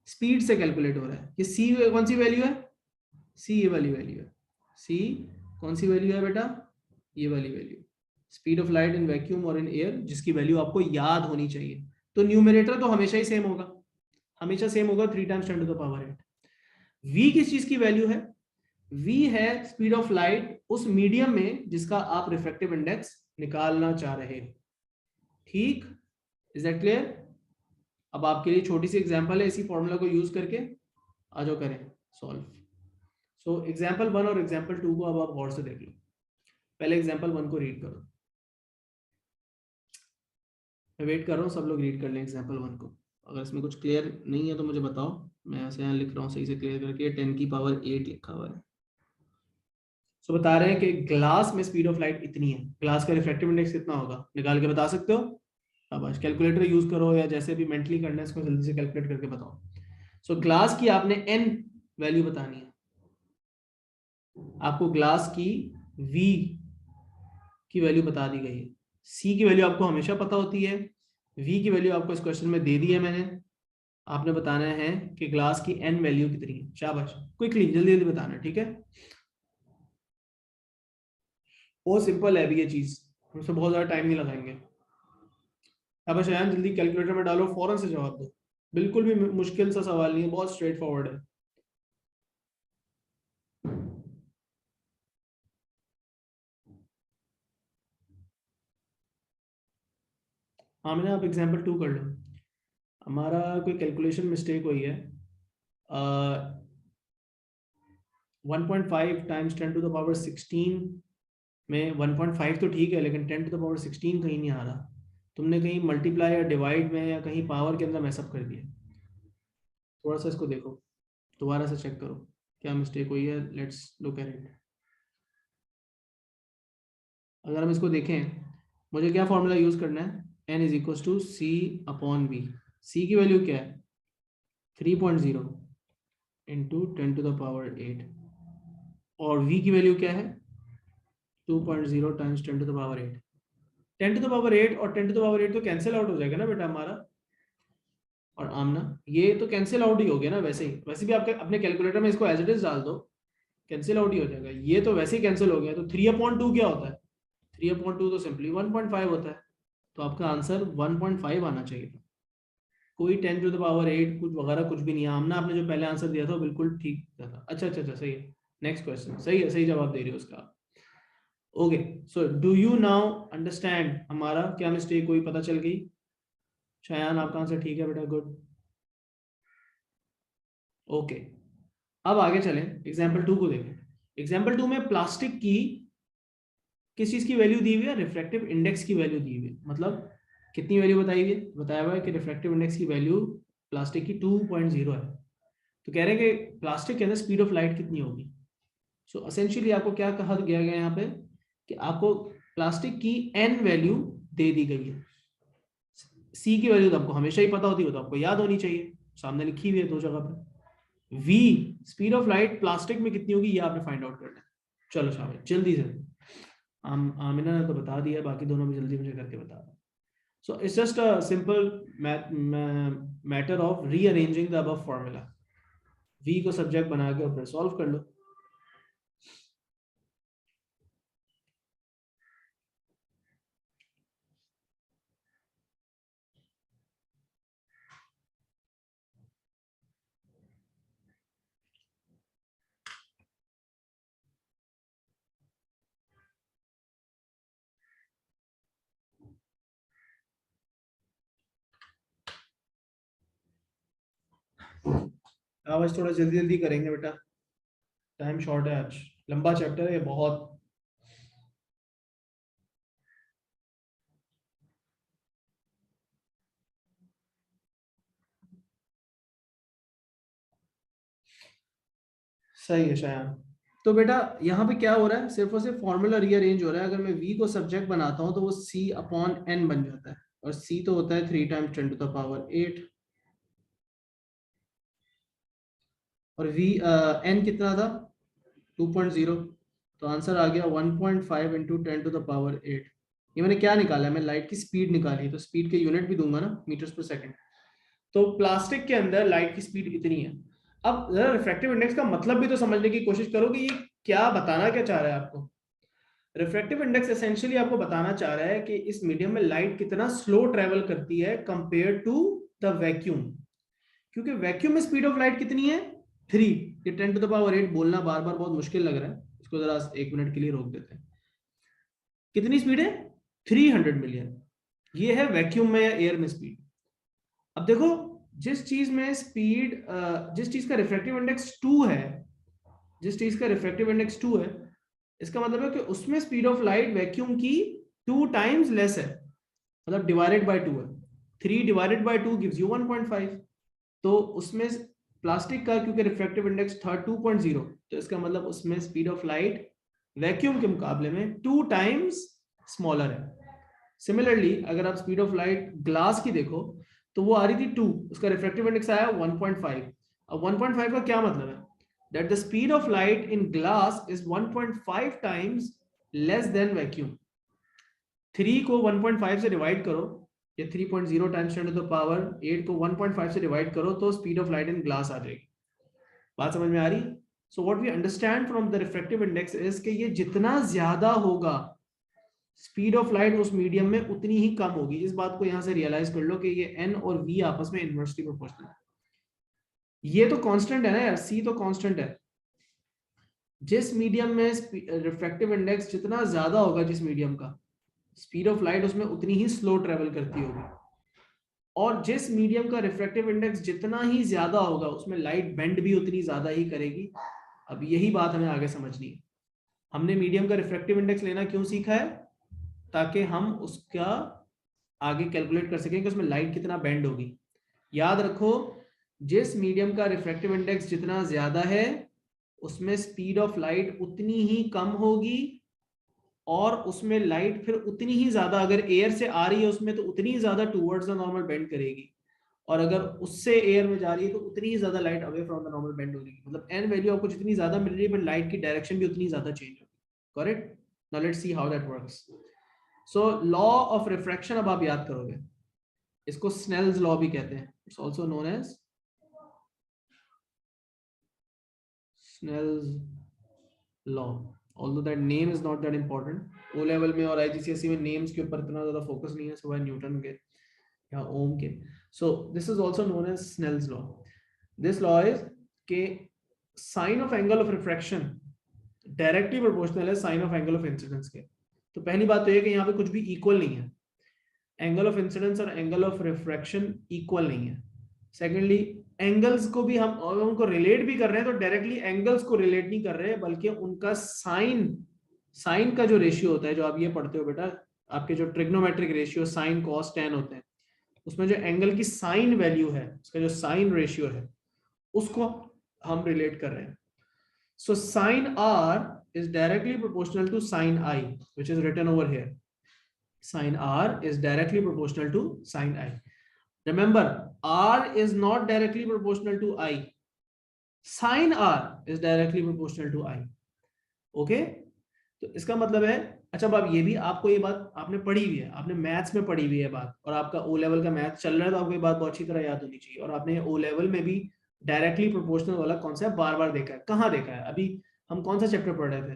Speaker 1: स्पीड से कैलकुलेट हो रहा है। ये c कौन सी वैल्यू है? c ये वाली वैल्यू है। c कौन सी वैल्यू है बेटा? ये वाली value, speed of light in vacuum और इन एयर, जिसकी वैल्यू आपको याद होनी चाहिए। तो न्यूमरेटर तो हमेशा ही सेम होगा, हमेशा सेम होगा, 3 times 10 to the power 8। v किस चीज की वैल्यू है? v है स्पीड ऑफ लाइट उस मीडियम में जिसका आप रिफ्रैक्टिव इंडेक्स निकालना चाह रहे हो, ठीक? Is that clear? अब आपके लिए छोटी सी एग्जांपल है, इसी फॉर्मूला को यूज करके आ जाओ करें सॉल्व। सो एग्जांपल 1 और एग्जांपल 2 को अब आप गौर से देख लो। पहले एग्जांपल 1 को रीड करो, मैं वेट कर रहा हूँ, सब लोग रीड कर लें एग्जांपल 1 को। अगर इसमें कुछ क्लियर नहीं है तो मुझे बताओ, मैं ऐसे यहाँ लिख रहा हूँ सही से क्लियर करके, 10 की पावर 8 लिखा हुआ है। सो बता रहे हैं कि ग्लास में स्पीड ऑफ लाइट इतनी है, ग्लास का रिफ्रैक्टिव इंडेक्स कितना होगा, निकाल के बता सकते हो? अब कैलकुलेटर यूज करो या जैसे भी मेंटली करना है, इसको जल्दी से कैलकुलेट करके बताओ। सो ग्लास की आपने n वैल्यू बतानी है, आपको ग्लास की v की वैल्यू बता दी गई है। c की वैल्यू आपको हमेशा पता होती है, v की वैल्यू आपको इस क्वेश्चन में दे दी है मैंने। आपने बताना है कि ग्लास की n वैल्यू कितनी है। शाबाश, क्विकली जल्दी जल्दी बताना, ठीक है? बहुत सिंपल है अभी ये चीज, उसमें बहुत ज्यादा टाइम नहीं लगाएंगे। शाबाश अयान, जल्दी कैलकुलेटर में डालो, फौरन से जवाब दो। बिल्कुल भी मुश्किल सा सवाल नहीं है, बहुत स्ट्रेट फॉरवर्ड है। हाँ मैंने, आप एग्जाम्पल 2 कर लो। हमारा कोई कैलकुलेशन मिस्टेक हुई है, 1.5 टाइम्स 10 टू द पावर 16 में 1.5 तो ठीक है, लेकिन 10 टू द पावर 16 कहीं नहीं आ रहा। तुमने कहीं मल्टीप्लाई या डिवाइड में या कहीं पावर के अंदर मैसअप कर दिया। थोड़ा सा इसको देखो, दोबारा से चेक करो क्या मिस्टेक हुई है। Let's look at it. अगर हम इसको देखें, मुझे क्या फॉर्मूला यूज करना है, n is equal to C upon V. C की वैल्यू क्या है, 3.0 इंटू 10 टू द पावर 8, और v की वैल्यू क्या है, 2.0 times 10 to the power 8। 10 to the power 8 और 10 टू द पावर 8 तो कैंसिल आउट हो जाएगा ना बेटा हमारा, और आमना ये तो कैंसिल आउट ही हो गया ना। वैसे ही, वैसे भी आपके अपने कैलकुलेटर में इसको एज इट इज डाल दो, कैंसिल आउट ही हो जाएगा। ये तो वैसे ही कैंसिल हो गया। तो 3/2 क्या होता है, 3/2 तो सिंपली 1.5 होता है। तो आपका आंसर 1.5 आना चाहिए था। कोई 10 टू द पावर 8 कुछ वगैरह कुछ भी नहीं है। आमना आपने जो पहले आंसर दिया था वो बिल्कुल ठीक था। अच्छा अच्छा अच्छा, सही है। नेक्स्ट क्वेश्चन, सही है, सही जवाब दे रहे हो उसका। Okay, so do you now understand हमारा क्या मिस्टेक हुई, पता चल गई। शयान आपका आंसर ठीक है बेटा, गुड। ओके, अब आगे चलें, एग्जाम्पल 2 को देखें। एग्जाम्पल 2 में प्लास्टिक की किस चीज की वैल्यू दी हुई है, रिफ्रैक्टिव इंडेक्स की वैल्यू दी हुई है। मतलब कितनी वैल्यू बताई हुई है, बताया हुआ है कि रिफ्रैक्टिव इंडेक्स की वैल्यू प्लास्टिक की 2.0 है। तो कह रहे हैं कि प्लास्टिक के अंदर स्पीड ऑफ लाइट कितनी होगी। सो असेंशियली आपको क्या कहा गया है यहाँ पे, कि आपको प्लास्टिक की एन वैल्यू दे दी गई है। सी की वैल्यू तो आपको हमेशा ही पता होती है, तो आपको याद होनी चाहिए, सामने लिखी हुई है दो जगह पे। V speed of light plastic में कितनी होगी, ये आपने फाइंड आउट करना है। चलो शाबाश, जल्दी से। आमिना ने तो बता दिया, बाकी दोनों भी जल्दी मुझे करके बता रहा। So it's just a simple matter of rearranging the above formula. V को सब्जेक्ट बना के और फिर सॉल्व कर लो। आज थोड़ा जल्दी जल्दी करेंगे बेटा, टाइम शॉर्ट है, आज लंबा चैप्टर है बहुत। सही है शायद। तो बेटा यहाँ पे क्या हो रहा है, सिर्फ और सिर्फ फॉर्मूला रीअरेंज हो रहा है। अगर मैं v को सब्जेक्ट बनाता हूँ तो वो c अपॉन n बन जाता है, और c तो होता है 3 टाइम्स 10 टू द पावर 8, और v n कितना था 2.0, तो आंसर आ गया 1.5 इंटू 10 टू द पावर 8। ये मैंने क्या निकाला है, मैं लाइट की स्पीड निकाली, तो स्पीड के यूनिट भी दूंगा ना, मीटर्स पर सेकंड। तो प्लास्टिक के अंदर लाइट की स्पीड इतनी है। अब जरा रिफ्रैक्टिव इंडेक्स का मतलब भी तो समझने की कोशिश करो कि ये क्या बताना क्या चाह रहा है आपको। रिफ्रैक्टिव इंडेक्स एसेंशियली आपको बताना चाह रहा है कि इस मीडियम में लाइट कितना स्लो ट्रेवल करती है कंपेयर टू द वैक्यूम। क्योंकि वैक्यूम में स्पीड ऑफ लाइट कितनी है 3। ये 10 टू द पावर 8 बोलना बार बार बहुत मुश्किल लग रहा है, इसको जरा 1 मिनट के लिए रोक देते हैं। कितनी स्पीड है 300 मिलियन। ये है वैक्यूम में या एयर में स्पीड। अब देखो, जिस चीज में स्पीड जिस चीज का रिफ्रैक्टिव इंडेक्स 2 है, जिस चीज का रिफ्रैक्टिव इंडेक्स 2 है, इसका मतलब है कि उसमें स्पीड ऑफ लाइट वैक्यूम की 2 टाइम्स लेस है, मतलब डिवाइडेड बाय 2 है। 3 डिवाइडेड बाय 2 गिव्स यू 1.5। तो उसमें प्लास्टिक का क्योंकि रिफ्रैक्टिव इंडेक्स था 2.0, तो इसका मतलब उसमें स्पीड ऑफ लाइट वैक्यूम के मुकाबले में 2 टाइम्स स्मॉलर है। सिमिलरली अगर आप स्पीड ऑफ लाइट ग्लास की देखो, तो वो आ रही थी 2, उसका रिफ्रैक्टिव इंडेक्स आया 1.5। अब 1.5 का क्या मतलब है, that the speed of light in glass is 1.5 times less than vacuum। 3 को 1.5 से डिवाइड करो, या 3.0 टाइम्स 10 टू द पावर 8 को 1.5 से डिवाइड करो, तो speed of light in glass आ जाएगी। बात समझ में आ रही। So what we understand from the refractive index is कि ये जितना ज्यादा होगा स्पीड ऑफ लाइट उस मीडियम में उतनी ही कम होगी। इस बात को यहां से रियलाइज कर लो कि ये n और v आपस में इनवर्सली प्रोपोर्शनल है। ये तो कांस्टेंट है ना यार, c तो कांस्टेंट है। जिस मीडियम में रिफ्रैक्टिव इंडेक्स जितना ज्यादा होगा, जिस मीडियम का, स्पीड ऑफ लाइट उसमें उतनी ही स्लो ट्रेवल करती होगी। और जिस मीडियम का रिफ्रैक्टिव इंडेक्स जितना ही ज्यादा होगा उसमें लाइट बेंड भी उतनी ज्यादा ही करेगी। अब यही बात हमें आगे समझनी है। हमने मीडियम का रिफ्रैक्टिव इंडेक्स लेना क्यों सीखा है? ताकि हम उसका आगे कैलकुलेट कर सकें कि उसमें लाइट कितना बेंड होगी। याद रखो, जिस मीडियम का रिफ्रैक्टिव इंडेक्स जितना ज्यादा है उसमें स्पीड ऑफ लाइट उतनी ही कम होगी, और उसमें लाइट फिर उतनी ही ज्यादा, अगर एयर से आ रही है उसमें तो उतनी ही ज्यादा टूवर्ड्स द नॉर्मल बेंड करेगी, और अगर उससे एयर में जा रही है तो उतनी ही ज्यादा light away from the normal bend होगी। मतलब एन वैल्यू आपको जितनी ज्यादा मिल रही है बट लाइट की डायरेक्शन भी उतनी ज्यादा चेंज होगी। Correct? Now let's see how that works. So law of refraction अब आप याद करोगे, इसको स्नेल्स लॉ भी कहते हैं। It's also known as Snell's law, although that name is not that important. O level में और IGCSE में names के ऊपर इतना ज्यादा फोकस नहीं है, सिवाय न्यूटन के या ओम के। So this is also known as Snell's law. This law is कि sin of angle of refraction directly proportional है sine of angle of incidence के। तो पहली बात तो ये कि यहाँ पे कुछ भी इक्वल नहीं है, एंगल ऑफ इंसिडेंस और एंगल ऑफ रिफ्रैक्शन इक्वल नहीं है। सेकेंडली, एंगल्स को भी हम उनको रिलेट भी कर रहे हैं तो डायरेक्टली एंगल्स को रिलेट नहीं कर रहे, बल्कि उनका साइन का जो रेशियो होता है, जो आप ये पढ़ते हो बेटा, आपके जो trigonometric ratio sine cos tan होते हैं, उसमें जो एंगल की साइन वैल्यू है, उसका जो साइन रेशियो है, उसको हम रिलेट कर रहे हैं। So sine R is directly proportional to sin I, which is written over here. Sin R is directly proportional to sin I. Remember, R is not directly proportional to I. Sin R is directly proportional to I. Okay? तो इसका मतलब है, अच्छा अब ये भी आपको, ये बात आपने पढ़ी हुई है, आपने मैथ्स में पढ़ी हुई है बात, और आपका ओ लेवल का मैथ चल रहा है तो आपको ये बात बहुत अच्छी तरह याद होनी चाहिए। और आपने ओ लेवल में भी डायरेक्टली प्रोपोर्शनल वाला कॉन्सेप्ट बार बार देखा है। कहाँ देखा है? अभी हम कौन सा चैप्टर पढ़ रहे थे?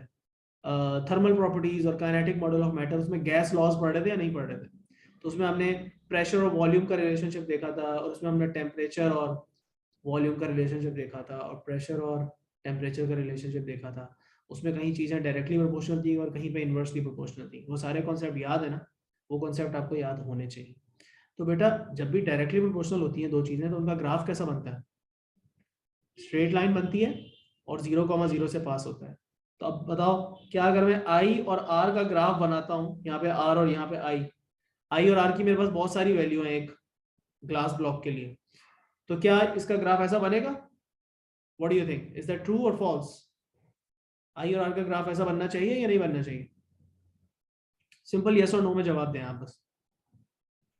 Speaker 1: थर्मल प्रॉपर्टीज और काइनेटिक मॉडल ऑफ मैटर, उसमें गैस लॉज पढ़ रहे थे या नहीं पढ़ रहे थे? तो उसमें हमने प्रेशर और वॉल्यूम का रिलेशनशिप देखा था, और उसमें हमने टेम्परेचर और वॉल्यूम का रिलेशनशिप देखा था, और प्रेशर और टेम्परेचर का रिलेशनशिप देखा था। उसमें कहीं चीज़ें डायरेक्टली प्रोपोर्शनल थी और कहीं पे इन्वर्सली प्रोपोर्शनल थी। वो सारे कॉन्सेप्ट याद है ना? वो कॉन्सेप्ट आपको याद होने चाहिए। तो बेटा, जब भी डायरेक्टली प्रोपोर्शनल होती हैं दो चीज़ें तो उनका ग्राफ कैसा बनता है? स्ट्रेट लाइन बनती है और 0,0 से पास होता है। तो अब बताओ, क्या अगर मैं आई और आर का ग्राफ बनाता हूँ, यहाँ पे आर और यहाँ पे आई और आर की मेरे पास बहुत सारी वैल्यू है एक ग्लास ब्लॉक के लिए, तो क्या इसका ग्राफ ऐसा बनेगा? What do you think, is that true और फॉल्स? आई और आर का ग्राफ ऐसा बनना चाहिए या नहीं बनना चाहिए? सिंपल यस और नो में जवाब दें आप बस,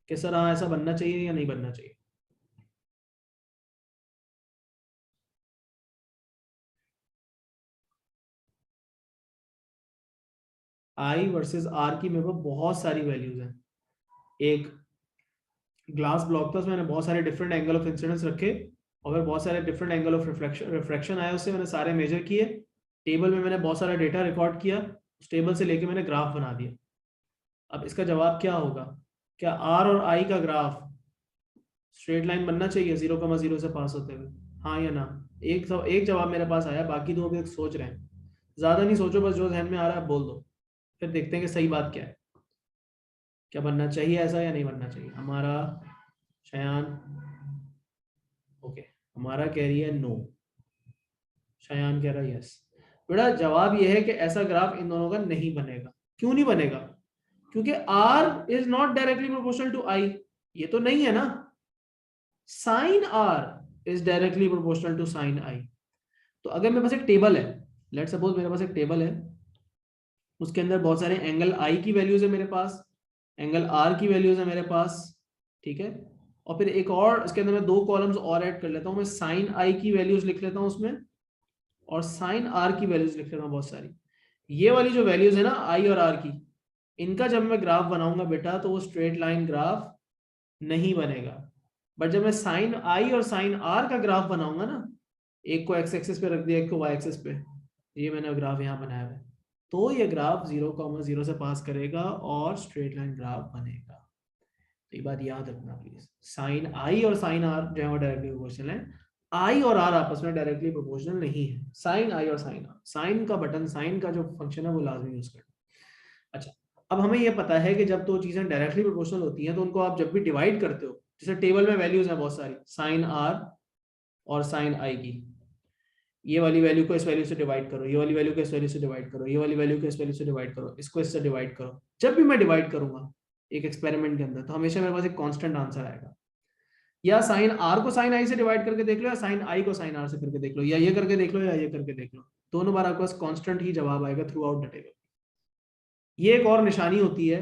Speaker 1: कि सर हाँ ऐसा बनना चाहिए या नहीं बनना चाहिए। आई वर्सेस आर की मेरे पास बहुत सारी वैल्यूज हैं। एक ग्लास ब्लॉक था, उसमें मैंने बहुत सारे डिफरेंट एंगल ऑफ इंसिडेंस रखे, और फिर बहुत सारे डिफरेंट एंगल ऑफ रिफ्रैक्शन आया, उससे मैंने सारे मेजर किए। टेबल में मैंने बहुत सारा डेटा रिकॉर्ड किया, उस टेबल से लेके मैंने ग्राफ बना दिया। अब इसका जवाब क्या होगा? क्या आर और आई का ग्राफ स्ट्रेट लाइन बनना चाहिए 0,0 से पास होते हुए? हाँ या ना? एक जवाब मेरे पास आया, बाकी दो अभी सोच रहे हैं। ज्यादा नहीं सोचो, बस जो ध्यान में आ रहा है बोल दो, फिर देखते हैं कि सही बात क्या है। क्या बनना चाहिए ऐसा या नहीं बनना चाहिए? हमारा शयान ओके, हमारा कह रही है नो, शयान कह रहा है यस। बेटा जवाब यह है कि ऐसा ग्राफ इन दोनों का नहीं बनेगा। क्यों नहीं बनेगा? क्योंकि R is not directly proportional to I, ये तो नहीं है ना। Sine R is directly proportional to sine I। तो अगर मेरे पास एक टेबल है, लेट्स सपोज मेरे पास एक टेबल है, उसके अंदर बहुत सारे एंगल I की वैल्यूज है मेरे पास, एंगल R की वैल्यूज है मेरे पास, ठीक है, और फिर एक और इसके अंदर मैं दो कॉलम्स और ऐड कर लेता हूं, मैं साइन I की वैल्यूज लिख लेता हूं उसमें, और साइन R की वैल्यूज लिख लेता हूं बहुत सारी। ये वाली जो वैल्यूज है ना I और R की, इनका जब मैं ग्राफ बनाऊंगा बेटा तो वो स्ट्रेट लाइन ग्राफ नहीं बनेगा। बट जब मैं साइन I और साइन R का ग्राफ बनाऊंगा ना, एक को एक्स एक्सिस पे रख दिया, एक को वाई एक्सिस पे, ये मैंने ग्राफ यहाँ बनाया है, तो ये ग्राफ 0,0 से पास करेगा और स्ट्रेट लाइन ग्राफ बनेगा। तो ये बात याद रखना प्लीज, साइन I और साइन R जो है वो डायरेक्टली प्रोपोर्शनल है, I और R आपस में डायरेक्टली प्रोपोर्शनल नहीं है। साइन I और साइन R, साइन का बटन, साइन का जो फंक्शन है वो लाजमी यूज करना। अच्छा, अब हमें ये पता है कि जब दो चीजें डायरेक्टली प्रोपोर्शनल होती हैं तो उनको आप जब भी डिवाइड करते हो जैसे टेबल में वैल्यूज है बहुत सारी, साइन आर और साइन आई की, ये वाली वैल्यू को इस वैल्यू से डिवाइड करो, ये वाली वैल्यू को इस वैल्यू से डिवाइड करो, ये वाली वैल्यू को इस वैल्यू से डिवाइड करो, इसको इससे डिवाइड करो। जब भी मैं डिवाइड करूंगा एक एक्सपेरिमेंट के अंदर तो हमेशा मेरे पास एक कांस्टेंट आंसर आएगा। या साइन आर को साइन आई से डिवाइड करके देख लो, या साइन आई को साइन आर से करके देख लो, या ये करके देख लो, या ये करके देख लो, दोनों बार आपके पास कांस्टेंट ही जवाब आएगा थ्रू आउट द टेबल। ये एक और निशानी होती है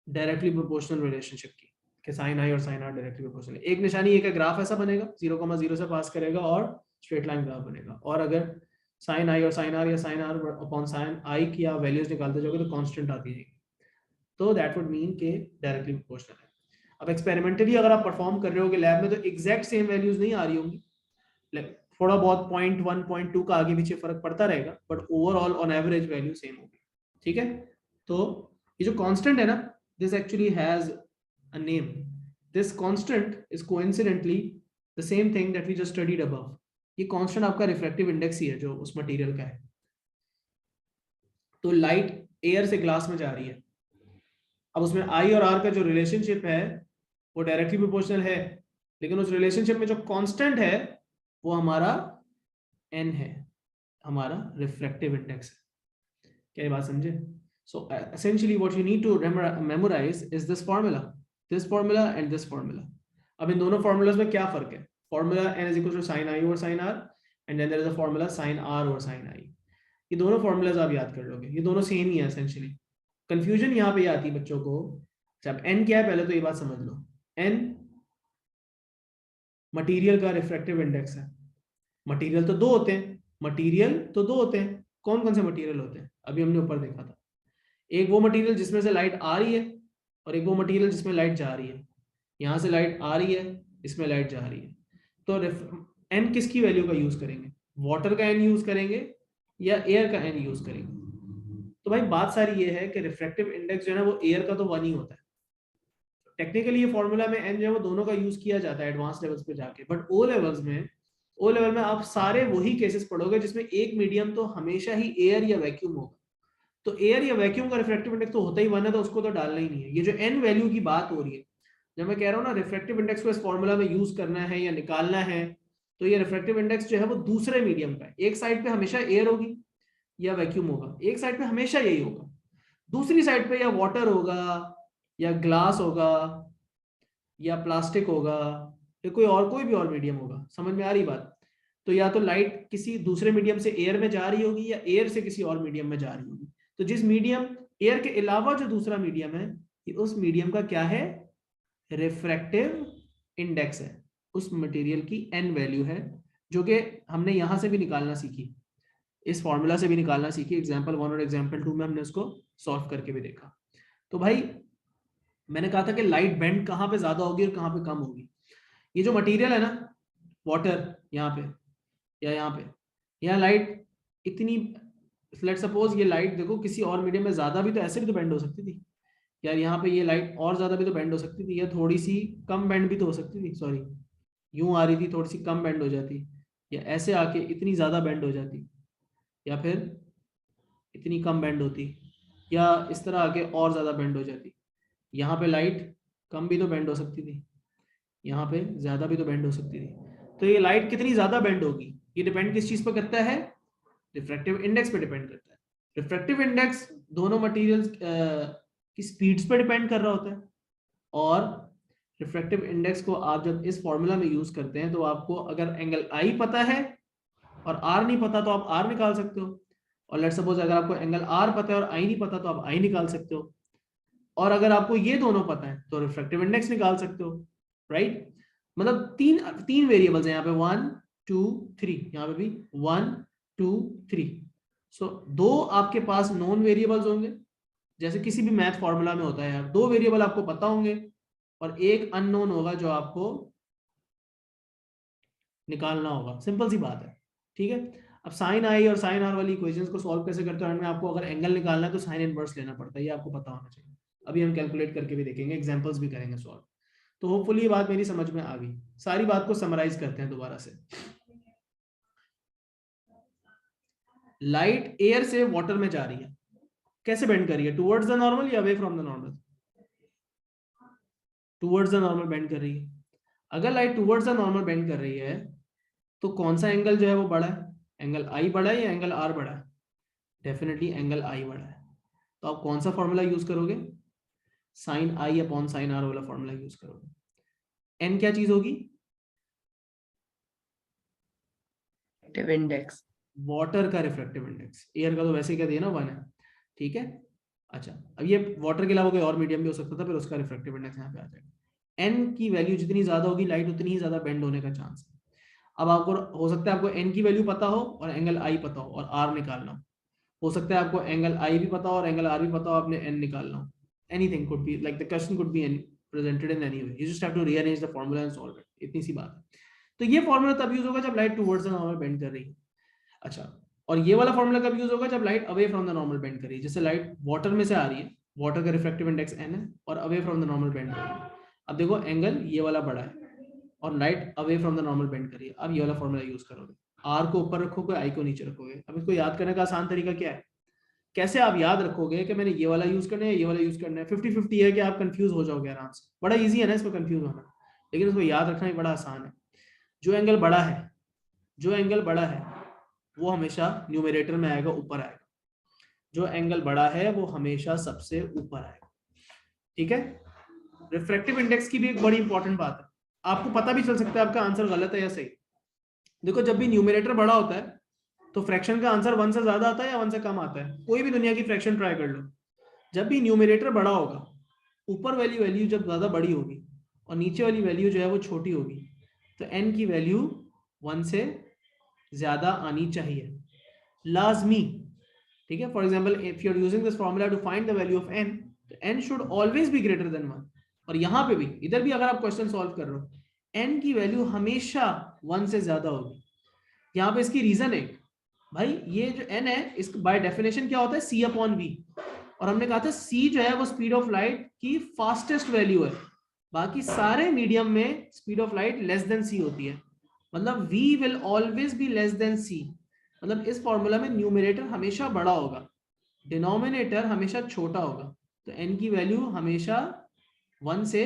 Speaker 1: डायरेक्टली प्रोपोर्शनल रिलेशनशिप की, कि साइन आई और साइन आर डायरेक्टली प्रोपोर्शनल। एक निशानी एक ग्राफ ऐसा बनेगा 0,0 से पास करेगा और स्ट्रेट लाइन ग्राफ बनेगा, और अगर साइन आई और साइन आर या साइन आर अपॉन साइन आई की आप वैल्यूज निकालते जाओगे तो कांस्टेंट आती जाएगी, तो दैट वुड मीन के डायरेक्टली प्रोपोर्शनल है। अब एक्सपेरिमेंटली अगर आप परफॉर्म कर रहे हो लैब में तो एग्जैक्ट सेम वैल्यूज नहीं आ रही होंगी, थोड़ा बहुत 0.1 0.2 का आगे पीछे फर्क पड़ता रहेगा, but overall on average value same होगी। ठीक है, तो ये जो कांस्टेंट है ना, this actually has a name. This constant is coincidentally the same thing that we just studied above. ये कांस्टेंट आपका रिफ्रैक्टिव इंडेक्स ही है जो उस मटेरियल का है। तो लाइट एयर से ग्लास में जा रही है, अब उसमें आई और आर का जो रिलेशनशिप है वो डायरेक्टली प्रोपोर्शनल है, लेकिन उस रिलेशनशिप में जो कांस्टेंट है वो हमारा n है, हमारा रिफ्रैक्टिव इंडेक्स है। क्या ये बात समझे? So essentially what you need to memorize is this formula and this formula. अब इन दोनों फार्मूलाज में क्या फर्क है? Formula n is equal to sin i over sin r, and then there is a formula sin r over sin i। ये दोनों फार्मूलाज आप याद कर लोगे, ये दोनों सेम ही है एसेंशियली। कंफ्यूजन यहाँ पे आती है बच्चों को, जब n क्या है पहले तो ये बात समझ लो, n मटेरियल का रिफ्रैक्टिव इंडेक्स है। मटेरियल तो दो होते हैं, कौन कौन से मटेरियल होते हैं? अभी हमने ऊपर देखा था, एक वो मटेरियल जिसमें से लाइट आ रही है और एक वो मटेरियल जिसमें लाइट जा रही है। यहां से लाइट आ रही है, इसमें लाइट जा रही है, तो एन किसकी वैल्यू का यूज करेंगे? वाटर का एन यूज करेंगे या एयर का एन यूज करेंगे? तो भाई बात सारी ये है कि रिफ्रैक्टिव इंडेक्स जो है ना वो एयर का तो 1 ही होता है। टेक्निकली ये फॉर्मूला में एन जो है वो दोनों का यूज किया जाता है एडवांस लेवल्स पे जाके, बट ओ लेवल में आप सारे वही केसेस पढ़ोगे जिसमें एक मीडियम तो हमेशा ही एयर या वैक्यूम होगा। तो एयर या वैक्यूम का रिफ्रैक्टिव इंडेक्स तो होता ही 1 है, तो उसको तो डालना ही नहीं है। ये जो एन वैल्यू की बात हो रही है, जब मैं कह रहा हूँ ना रिफ्रैक्टिव इंडेक्स को इस फॉर्मूला में यूज करना है या निकालना है, तो ये रिफ्रैक्टिव इंडेक्स जो है वो दूसरे मीडियम का है। एक साइड पे हमेशा एयर होगी या वैक्यूम होगा, एक साइड पे हमेशा यही होगा, दूसरी साइड पे या वाटर होगा या ग्लास होगा या प्लास्टिक होगा या कोई भी और मीडियम होगा। समझ में आ रही बात? तो या तो लाइट किसी दूसरे मीडियम से एयर में जा रही होगी या एयर से किसी और मीडियम में जा रही होगी। तो जिस मीडियम एयर के अलावा जो दूसरा मीडियम है, उस मीडियम का क्या है? रिफ्रैक्टिव इंडेक्स है, उस मटेरियल की एन वैल्यू है, जो कि हमने यहां से भी निकालना सीखी, इस फॉर्मूला से भी निकालना सीखी। एग्जाम्पल 1 और एग्जाम्पल 2 में हमने उसको सॉल्व करके भी देखा। तो भाई मैंने कहा था कि लाइट बेंड कहां पे ज्यादा होगी और कहां पे कम होगी। ये जो मटेरियल है ना, वाटर यहाँ पे या यहाँ पे, यहाँ लाइट इतनी, लेट सपोज ये लाइट देखो किसी और मीडियम में ज्यादा भी तो ऐसे भी तो बेंड हो सकती थी यार, यहाँ पे ये लाइट और ज्यादा भी तो बेंड हो सकती थी, या थोड़ी सी कम बेंड भी तो हो सकती थी, सॉरी यूं आ रही थी थोड़ी सी कम बेंड हो जाती, या ऐसे आके इतनी ज्यादा बेंड हो जाती, या फिर इतनी कम बेंड होती, या इस तरह आके और ज्यादा बेंड हो जाती। यहाँ पे लाइट कम भी तो बेंड हो सकती थी, यहाँ पे ज्यादा भी तो बेंड हो सकती थी। तो ये लाइट कितनी ज्यादा बेंड होगी, ये डिपेंड किस चीज पर करता है? रिफ्रैक्टिव इंडेक्स पे डिपेंड करता है। रिफ्रैक्टिव इंडेक्स दोनों मटेरियल्स की स्पीड्स पे डिपेंड कर रहा होता है, और रिफ्रैक्टिव इंडेक्स को आप जब इस फॉर्मूला में यूज करते हैं तो आपको अगर एंगल आई पता है और आर नहीं पता तो आप आर निकाल सकते हो, और लेट्स सपोज अगर आपको एंगल आर पता है और आई नहीं पता तो आप आई निकाल सकते हो, और अगर आपको ये दोनों पता है तो रिफ्रैक्टिव इंडेक्स निकाल सकते हो, राइट? मतलब तीन तीन वेरिएबल्स हैं यहाँ पे, 1 2 3, यहाँ पे भी 1 2 3। सो दो आपके पास नॉन वेरिएबल्स होंगे, जैसे किसी भी मैथ फॉर्मूला में होता है यार, दो वेरिएबल आपको पता होंगे और एक अननोन होगा जो आपको निकालना होगा। सिंपल सी बात है, ठीक है? अब साइन आई और साइन आर वाली इक्वेशंस को सॉल्व कैसे करते हैं? आपको अगर एंगल निकालना है तो साइन इनवर्स लेना पड़ता है, ये आपको पता होना चाहिए। अभी हम कैलकुलेट करके भी देखेंगे, एग्जांपल्स भी करेंगे सॉल्व। तो होपफुली ये बात मेरी समझ में आ गई। सारी बात को समराइज करते हैं दोबारा से। लाइट एयर से वाटर में जा रही है, कैसे बेंड कर रही है? टुवर्ड्स द नॉर्मल या away from the normal? Towards the normal bend कर रही है। अगर light towards the normal bend कर रही है तो कौन सा एंगल जो है वो बड़ा है? एंगल आई बड़ा है या एंगल आर बड़ा है? डेफिनेटली एंगल आई बड़ा है। तो आप कौन सा फॉर्मूला यूज करोगे? Sine I upon sine R वाला फॉर्मूला यूज करोगे। एन क्या चीज होगी?
Speaker 2: इंडेक्स,
Speaker 1: वाटर का रिफ्रैक्टिव इंडेक्स। एयर का तो वैसे ही क्या दिया ना 1 है, ठीक है। अच्छा, अब ये वाटर के अलावा कोई और मीडियम भी हो सकता था, फिर उसका रिफ्रैक्टिव इंडेक्स यहाँ पे आ जाएगा। एन की वैल्यू जितनी ज्यादा होगी लाइट उतनी ही ज्यादा बेंड होने का चांस है। अब आपको हो सकता है आपको एन की वैल्यू पता हो और एंगल आई पता हो और आर निकालना हो सकता है आपको एंगल आई भी पता हो और एंगल आर भी पता हो, आपने एन निकालना हो। Anything could be like the question could be presented in any way, you just have to rearrange the formula and solve it, इतनी सी बात है। तो ये फार्मूला तब यूज होगा जब light towards the normal bend कर रही है। अच्छा, और ये वाला फॉर्मूला कब यूज होगा? जब light away from the normal bend कर रही है। जैसे लाइट वाटर में से आ रही है, वाटर का रिफ्रैक्टिव इंडेक्स n है और away from the normal bend हो रही है। अब देखो एंगल ये वाला बड़ा है और light away from the normal bend कर रही है। अब ये वाला फॉर्मूला यूज करोगे, आर को ऊपर रखोगे, आई को नीचे रखोगे। अब इसको याद करने का आसान तरीका क्या है? कैसे आप याद रखोगे कि मैंने ये वाला यूज करना है, ये वाला यूज करना है? 50-50 है कि आप कंफ्यूज हो जाओगे आराम से। बड़ा इजी है ना इसमें कंफ्यूज होना, लेकिन इसको याद रखना ही बड़ा आसान है। जो एंगल बड़ा है, जो एंगल बड़ा है वो हमेशा न्यूमरेटर में आएगा, ऊपर आएगा। जो एंगल बड़ा है वो हमेशा सबसे ऊपर आएगा, ठीक है। रिफ्रैक्टिव इंडेक्स की भी एक बड़ी इंपॉर्टेंट बात है, आपको पता भी चल सकता है आपका आंसर गलत है या सही। देखो जब भी न्यूमरेटर बड़ा होता है तो फ्रैक्शन का आंसर 1 से ज्यादा आता है या 1 से कम आता है? कोई भी दुनिया की फ्रैक्शन ट्राई कर लो, जब भी न्यूमरेटर बड़ा होगा, ऊपर वाली वैल्यू जब ज्यादा बड़ी होगी और नीचे वाली वैल्यू जो है वो छोटी होगी, तो एन की वैल्यू 1 से ज्यादा आनी चाहिए, लाजमी, ठीक है। For example if you are using this formula to find the value of N, तो N should always be greater than 1। और यहाँ पे भी, इधर भी अगर आप क्वेश्चन सॉल्व कर रहे हो, एन की वैल्यू हमेशा 1 से ज्यादा होगी। यहाँ पे इसकी रीजन है भाई, ये जो एन है इस बाय डेफिनेशन क्या होता है? C upon V. और हमने कहा था सी जो है वो स्पीड ऑफ लाइट की फास्टेस्ट वैल्यू है। बाकी सारे मीडियम में speed of light less than C होती है, मतलब v will always be less than c। मतलब इस फॉर्मूला में न्यूमरेटर हमेशा बड़ा होगा, डिनोमिनेटर हमेशा छोटा होगा। तो n की वैल्यू हमेशा 1 से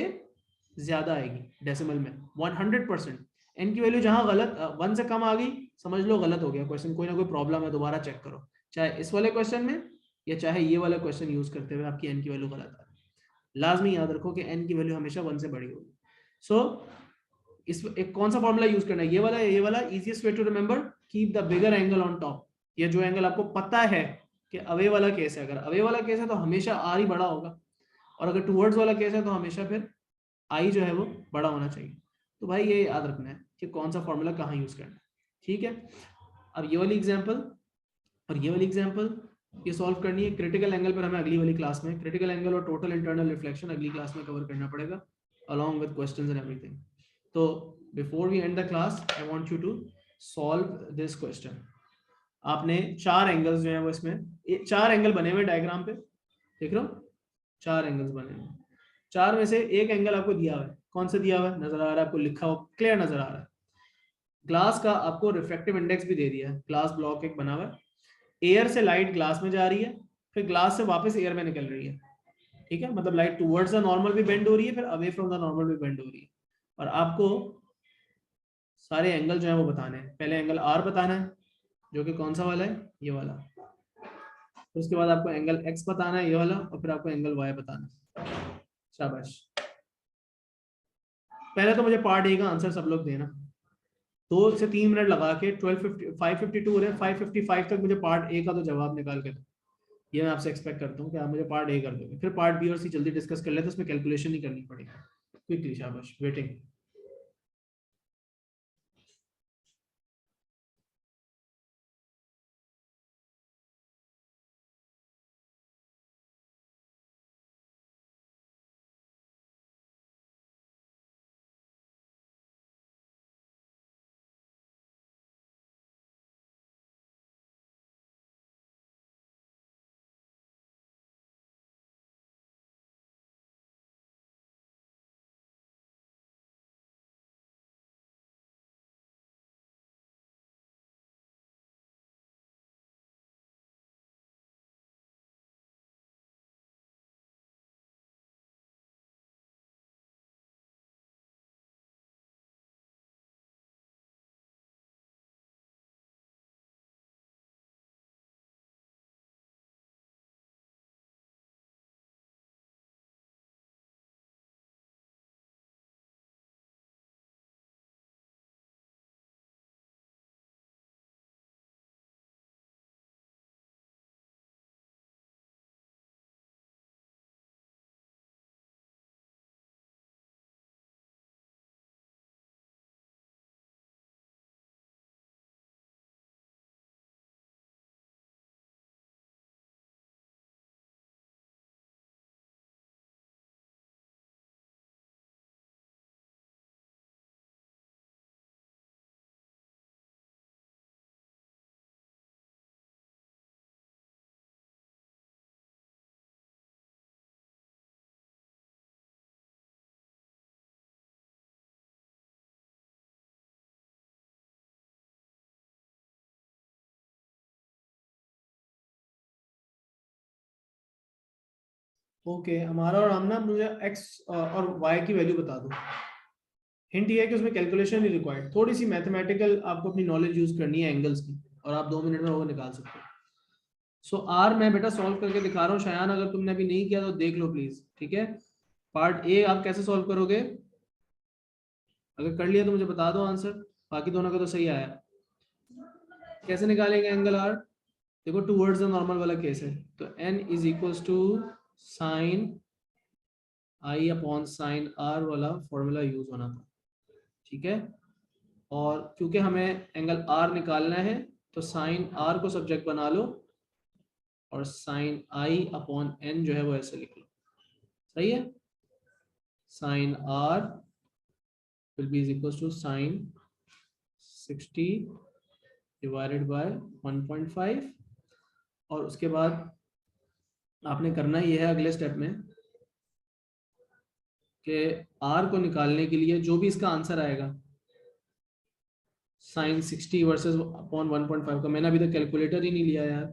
Speaker 1: ज्यादा आएगी डेसिमल में 100%। n की वैल्यू जहां गलत 1 से कम आ गई, समझ लो गलत हो गया क्वेश्चन, कोई ना कोई प्रॉब्लम है, दोबारा चेक करो। चाहे इस वाले क्वेश्चन में या चाहे ये वाला क्वेश्चन यूज करते हुए आपकी n की वैल्यू गलत आ रही है। लाजमी याद रखो कि n की वैल्यू हमेशा 1 से बड़ी होगी। सो इस एक कौन सा फॉर्मूला यूज करना है? ये वाला, ये वाला। Easiest way to remember, keep the bigger angle on top. ये जो एंगल आपको पता है कि अवे वाला केस है, अगर अवे वाला केस है तो हमेशा आर ही बड़ा होगा, और अगर टूवर्ड्स वाला केस है तो हमेशा फिर आई जो है वो बड़ा होना चाहिए। तो भाई ये याद रखना है कि कौन सा फॉर्मूला कहाँ यूज करना है, ठीक है। अब ये वाली एग्जांपल और ये वाली एग्जांपल ये सॉल्व करनी है। क्रिटिकल एंगल पर हमें अगली वाली क्लास में क्रिटिकल एंगल और टोटल इंटरनल रिफ्लेक्शन अगली क्लास में कवर करना पड़ेगा, along with questions and everything. तो before we end the class, I want you to solve this question. आपने 4 एंगल्स जो हैं वो इसमें 4 एंगल बने हुए डायग्राम पे देख रहे हो, 4 एंगल्स बने हुए। 4 में से एक एंगल आपको दिया हुआ है, कौन सा दिया हुआ है? नजर आ रहा है आपको, लिखा हुआ क्लियर नजर आ रहा है। ग्लास का आपको रिफ्रैक्टिव इंडेक्स भी दे दिया है, ग्लास ब्लॉक एक बना हुआ है, एयर से लाइट ग्लास में जा रही है, फिर ग्लास से वापस एयर में निकल रही है, ठीक है। मतलब लाइट टुवर्ड्स द नॉर्मल भी बेंड हो रही है, फिर अवे फ्रॉम द नॉर्मल भी बेंड हो रही है। और आपको सारे एंगल जो है वो बताने हैं। पहले एंगल आर बताना है, जो कि कौन सा वाला है? ये वाला। फिर उसके बाद आपको एंगल एक्स बताना है, ये वाला, और फिर आपको एंगल वाई बताना है। शाबाश। पहले तो मुझे पार्ट ए का आंसर सब लोग देना, 2 से 3 मिनट लगा के 552 हो रहे हैं, 555 तक मुझे पार्ट ए का तो जवाब निकाल के दो। ये मैं आपसे एक्सपेक्ट करता हूँ कि आप मुझे पार्ट ए कर दोगे, फिर पार्ट बी और सी जल्दी डिस्कस कर लेते हैं, उसमें कैलकुलेशन नहीं करनी पड़ेगी। क्विकली, शाबाश, वेटिंग। ओके हमारा और आमना, मुझे एक्स और वाई की वैल्यू बता दो। हिंट ये है कि उसमें कैलकुलेशन नहीं रिक्वायर्ड, थोड़ी सी मैथमेटिकल आपको अपनी नॉलेज यूज करनी है एंगल्स की, और आप 2 मिनट में वो निकाल सकते हो। सो आर मैं बेटा सॉल्व करके दिखा रहा हूँ, शायान अगर तुमने अभी नहीं किया तो देख लो प्लीज, ठीक है। पार्ट ए आप कैसे सॉल्व करोगे, अगर कर लिया तो मुझे बता दो आंसर, बाकी दोनों का तो सही आया। कैसे निकालेंगे एंगल आर, देखो टूवर्ड्स द नॉर्मल वाला केस है, तो n is equals to sine I upon sine R वाला फॉर्मूला यूज होना था, ठीक है। और क्योंकि हमें एंगल आर निकालना है तो साइन आर को सब्जेक्ट बना लो और साइन आई अपॉन एन जो है वो ऐसे लिख लो, सही है। Sine R will be is equals to sine 60 divided by 1.5, और उसके बाद आपने करना ये है अगले स्टेप में कि आर को निकालने के लिए जो भी इसका आंसर आएगा साइन 60 वर्सेस अपॉन 1.5 का, मैंने अभी तक कैलकुलेटर ही नहीं लिया यार,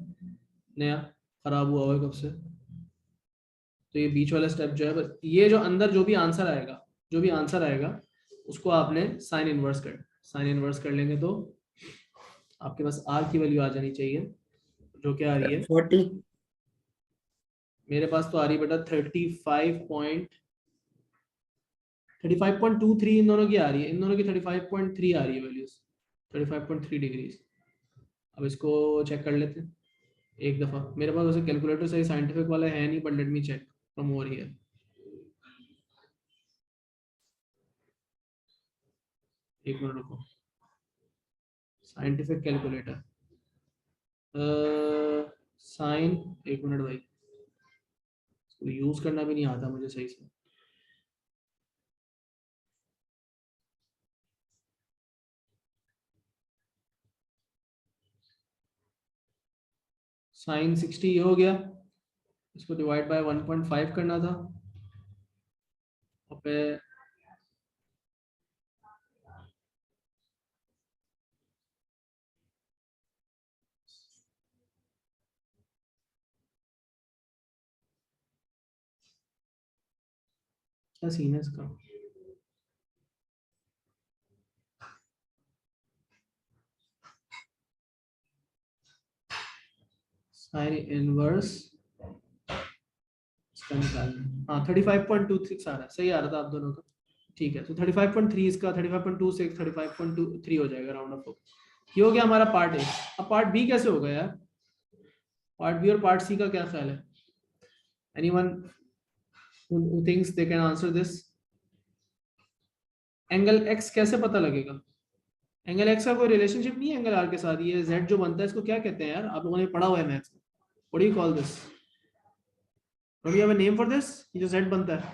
Speaker 1: नया खराब हुआ है कब से, तो ये बीच वाला स्टेप जो है बस, ये जो अंदर जो भी आंसर आएगा, जो भी आंसर आएगा उसको आपने साइन इनवर्स साइन इनवर्स कर लेंगे तो आपके पास आर की वैल्यू आ जानी चाहिए, जो क्या आ रही है
Speaker 2: 40।
Speaker 1: मेरे पास तो आ रही है बेटा 35.23 इन दोनों की आ रही है, इन दोनों की 35.3 आ रही है वैल्यूज, 35.3 डिग्रीज। अब इसको चेक कर लेते हैं एक दफा, मेरे पास वैसे कैलकुलेटर सही साइंटिफिक वाला है नहीं, but let me check from over here. एक मिनट रुको, साइंटिफिक कैलकुलेटर साइन, एक मिनट भाई, इसको यूज करना भी नहीं आता मुझे सही से। साइन 60 ये हो गया, इसको डिवाइड बाय 1.5 करना था, और फिर क्या सीन है इसका, साइन इनवर्स इसका निकालना, हाँ 35.26 आ रहा है, सही आ रहा था आप दोनों का, ठीक है। तो 35.3 इसका 35.26 35.23 हो जाएगा राउंड ऑफ, ये हो गया हमारा पार्ट ए। अब पार्ट बी कैसे होगा यार, पार्ट बी और पार्ट सी का क्या ख्याल है, anyone who thinks they can answer this? Angle x कैसे पता लगेगा, एंगल एक्स का कोई रिलेशनशिप नहीं है एंगल आर के साथ, ये जेड जो बनता है इसको क्या कहते हैं यार, आप लोगों ने पढ़ा हुआ है मैथ्स में, what do you call this, do you have a name for this, ये जो जेड बनता है,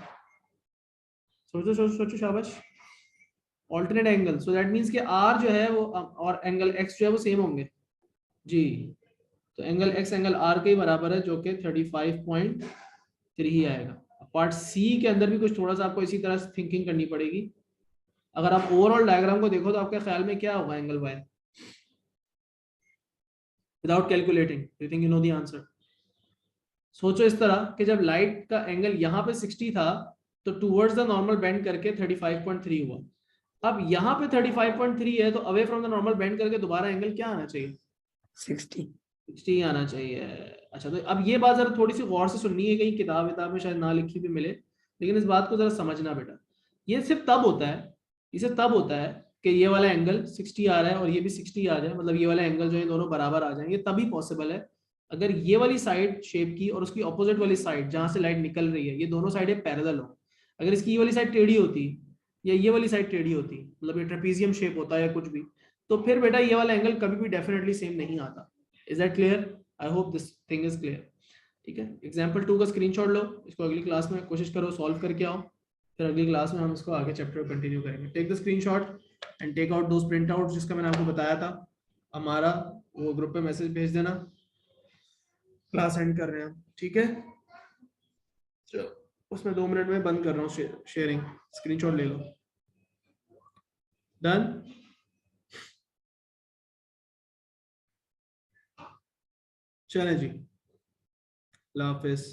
Speaker 1: सोचो सोचो सोचो शाबाश, alternate angle, so that means कि आर जो है वो और एंगल एक्स जो है वो सेम होंगे जी, तो एंगल एक्स एंगल आर के ही बराबर है, जो कि 35.3 ही आएगा। पार्ट सी के अंदर भी कुछ थोड़ा सा आपको इसी तरह थिंकिंग करनी पड़ेगी, अगर आप ओवरऑल डायग्राम को देखो तो आपके ख्याल में क्या होगा angle Y, without calculating, you think you know the answer. सोचो इस तरह कि जब लाइट का एंगल यहाँ पे 60 था तो टूवर्ड्स द नॉर्मल बेंड करके 35.3 हुआ, अब यहाँ पे 35.3 है तो away from the normal bend करके दोबारा एंगल क्या आना चाहिए, 60 आना चाहिए। अच्छा, तो अब ये बात जरा थोड़ी सी गौर से सुननी है, कहीं किताब में शायद ना लिखी भी मिले, लेकिन इस बात को जरा समझना बेटा, ये सिर्फ तब होता है, इसे तब होता है कि ये वाला एंगल 60 आ रहा है और ये भी 60 आ जाए, मतलब ये वाला एंगल जो है दोनों बराबर आ जाए, ये तभी पॉसिबल है अगर ये वाली साइड शेप की और उसकी ऑपोजिट वाली साइड जहां से लाइट निकल रही है, ये दोनों साइडें पैरेलल हो। अगर इसकी ये वाली साइड टेढ़ी होती या ये वाली साइड टेढ़ी होती, मतलब ये ट्रेपीजियम शेप होता है या कुछ भी, तो फिर बेटा ये वाला एंगल कभी भी डेफिनेटली सेम नहीं आता। Is that clear, I hope this thing is clear, ठीक है। एग्जाम्पल 2 का स्क्रीनशॉट लो, इसको अगली क्लास में कोशिश करो सॉल्व करके आओ, फिर अगली क्लास में हम इसको आगे चैप्टर कंटिन्यू करेंगे। Take the screenshot and take out those print out जिसका मैंने आपको बताया था, हमारा वो ग्रुप पे मैसेज भेज देना, क्लास एंड कर रहे हैं, ठीक है। चलो उसमें 2 मिनट में बंद कर रहा हूँ शेयरिंग, स्क्रीनशॉट ले लो, डन। चलें जी, अल्लाह हाफिज।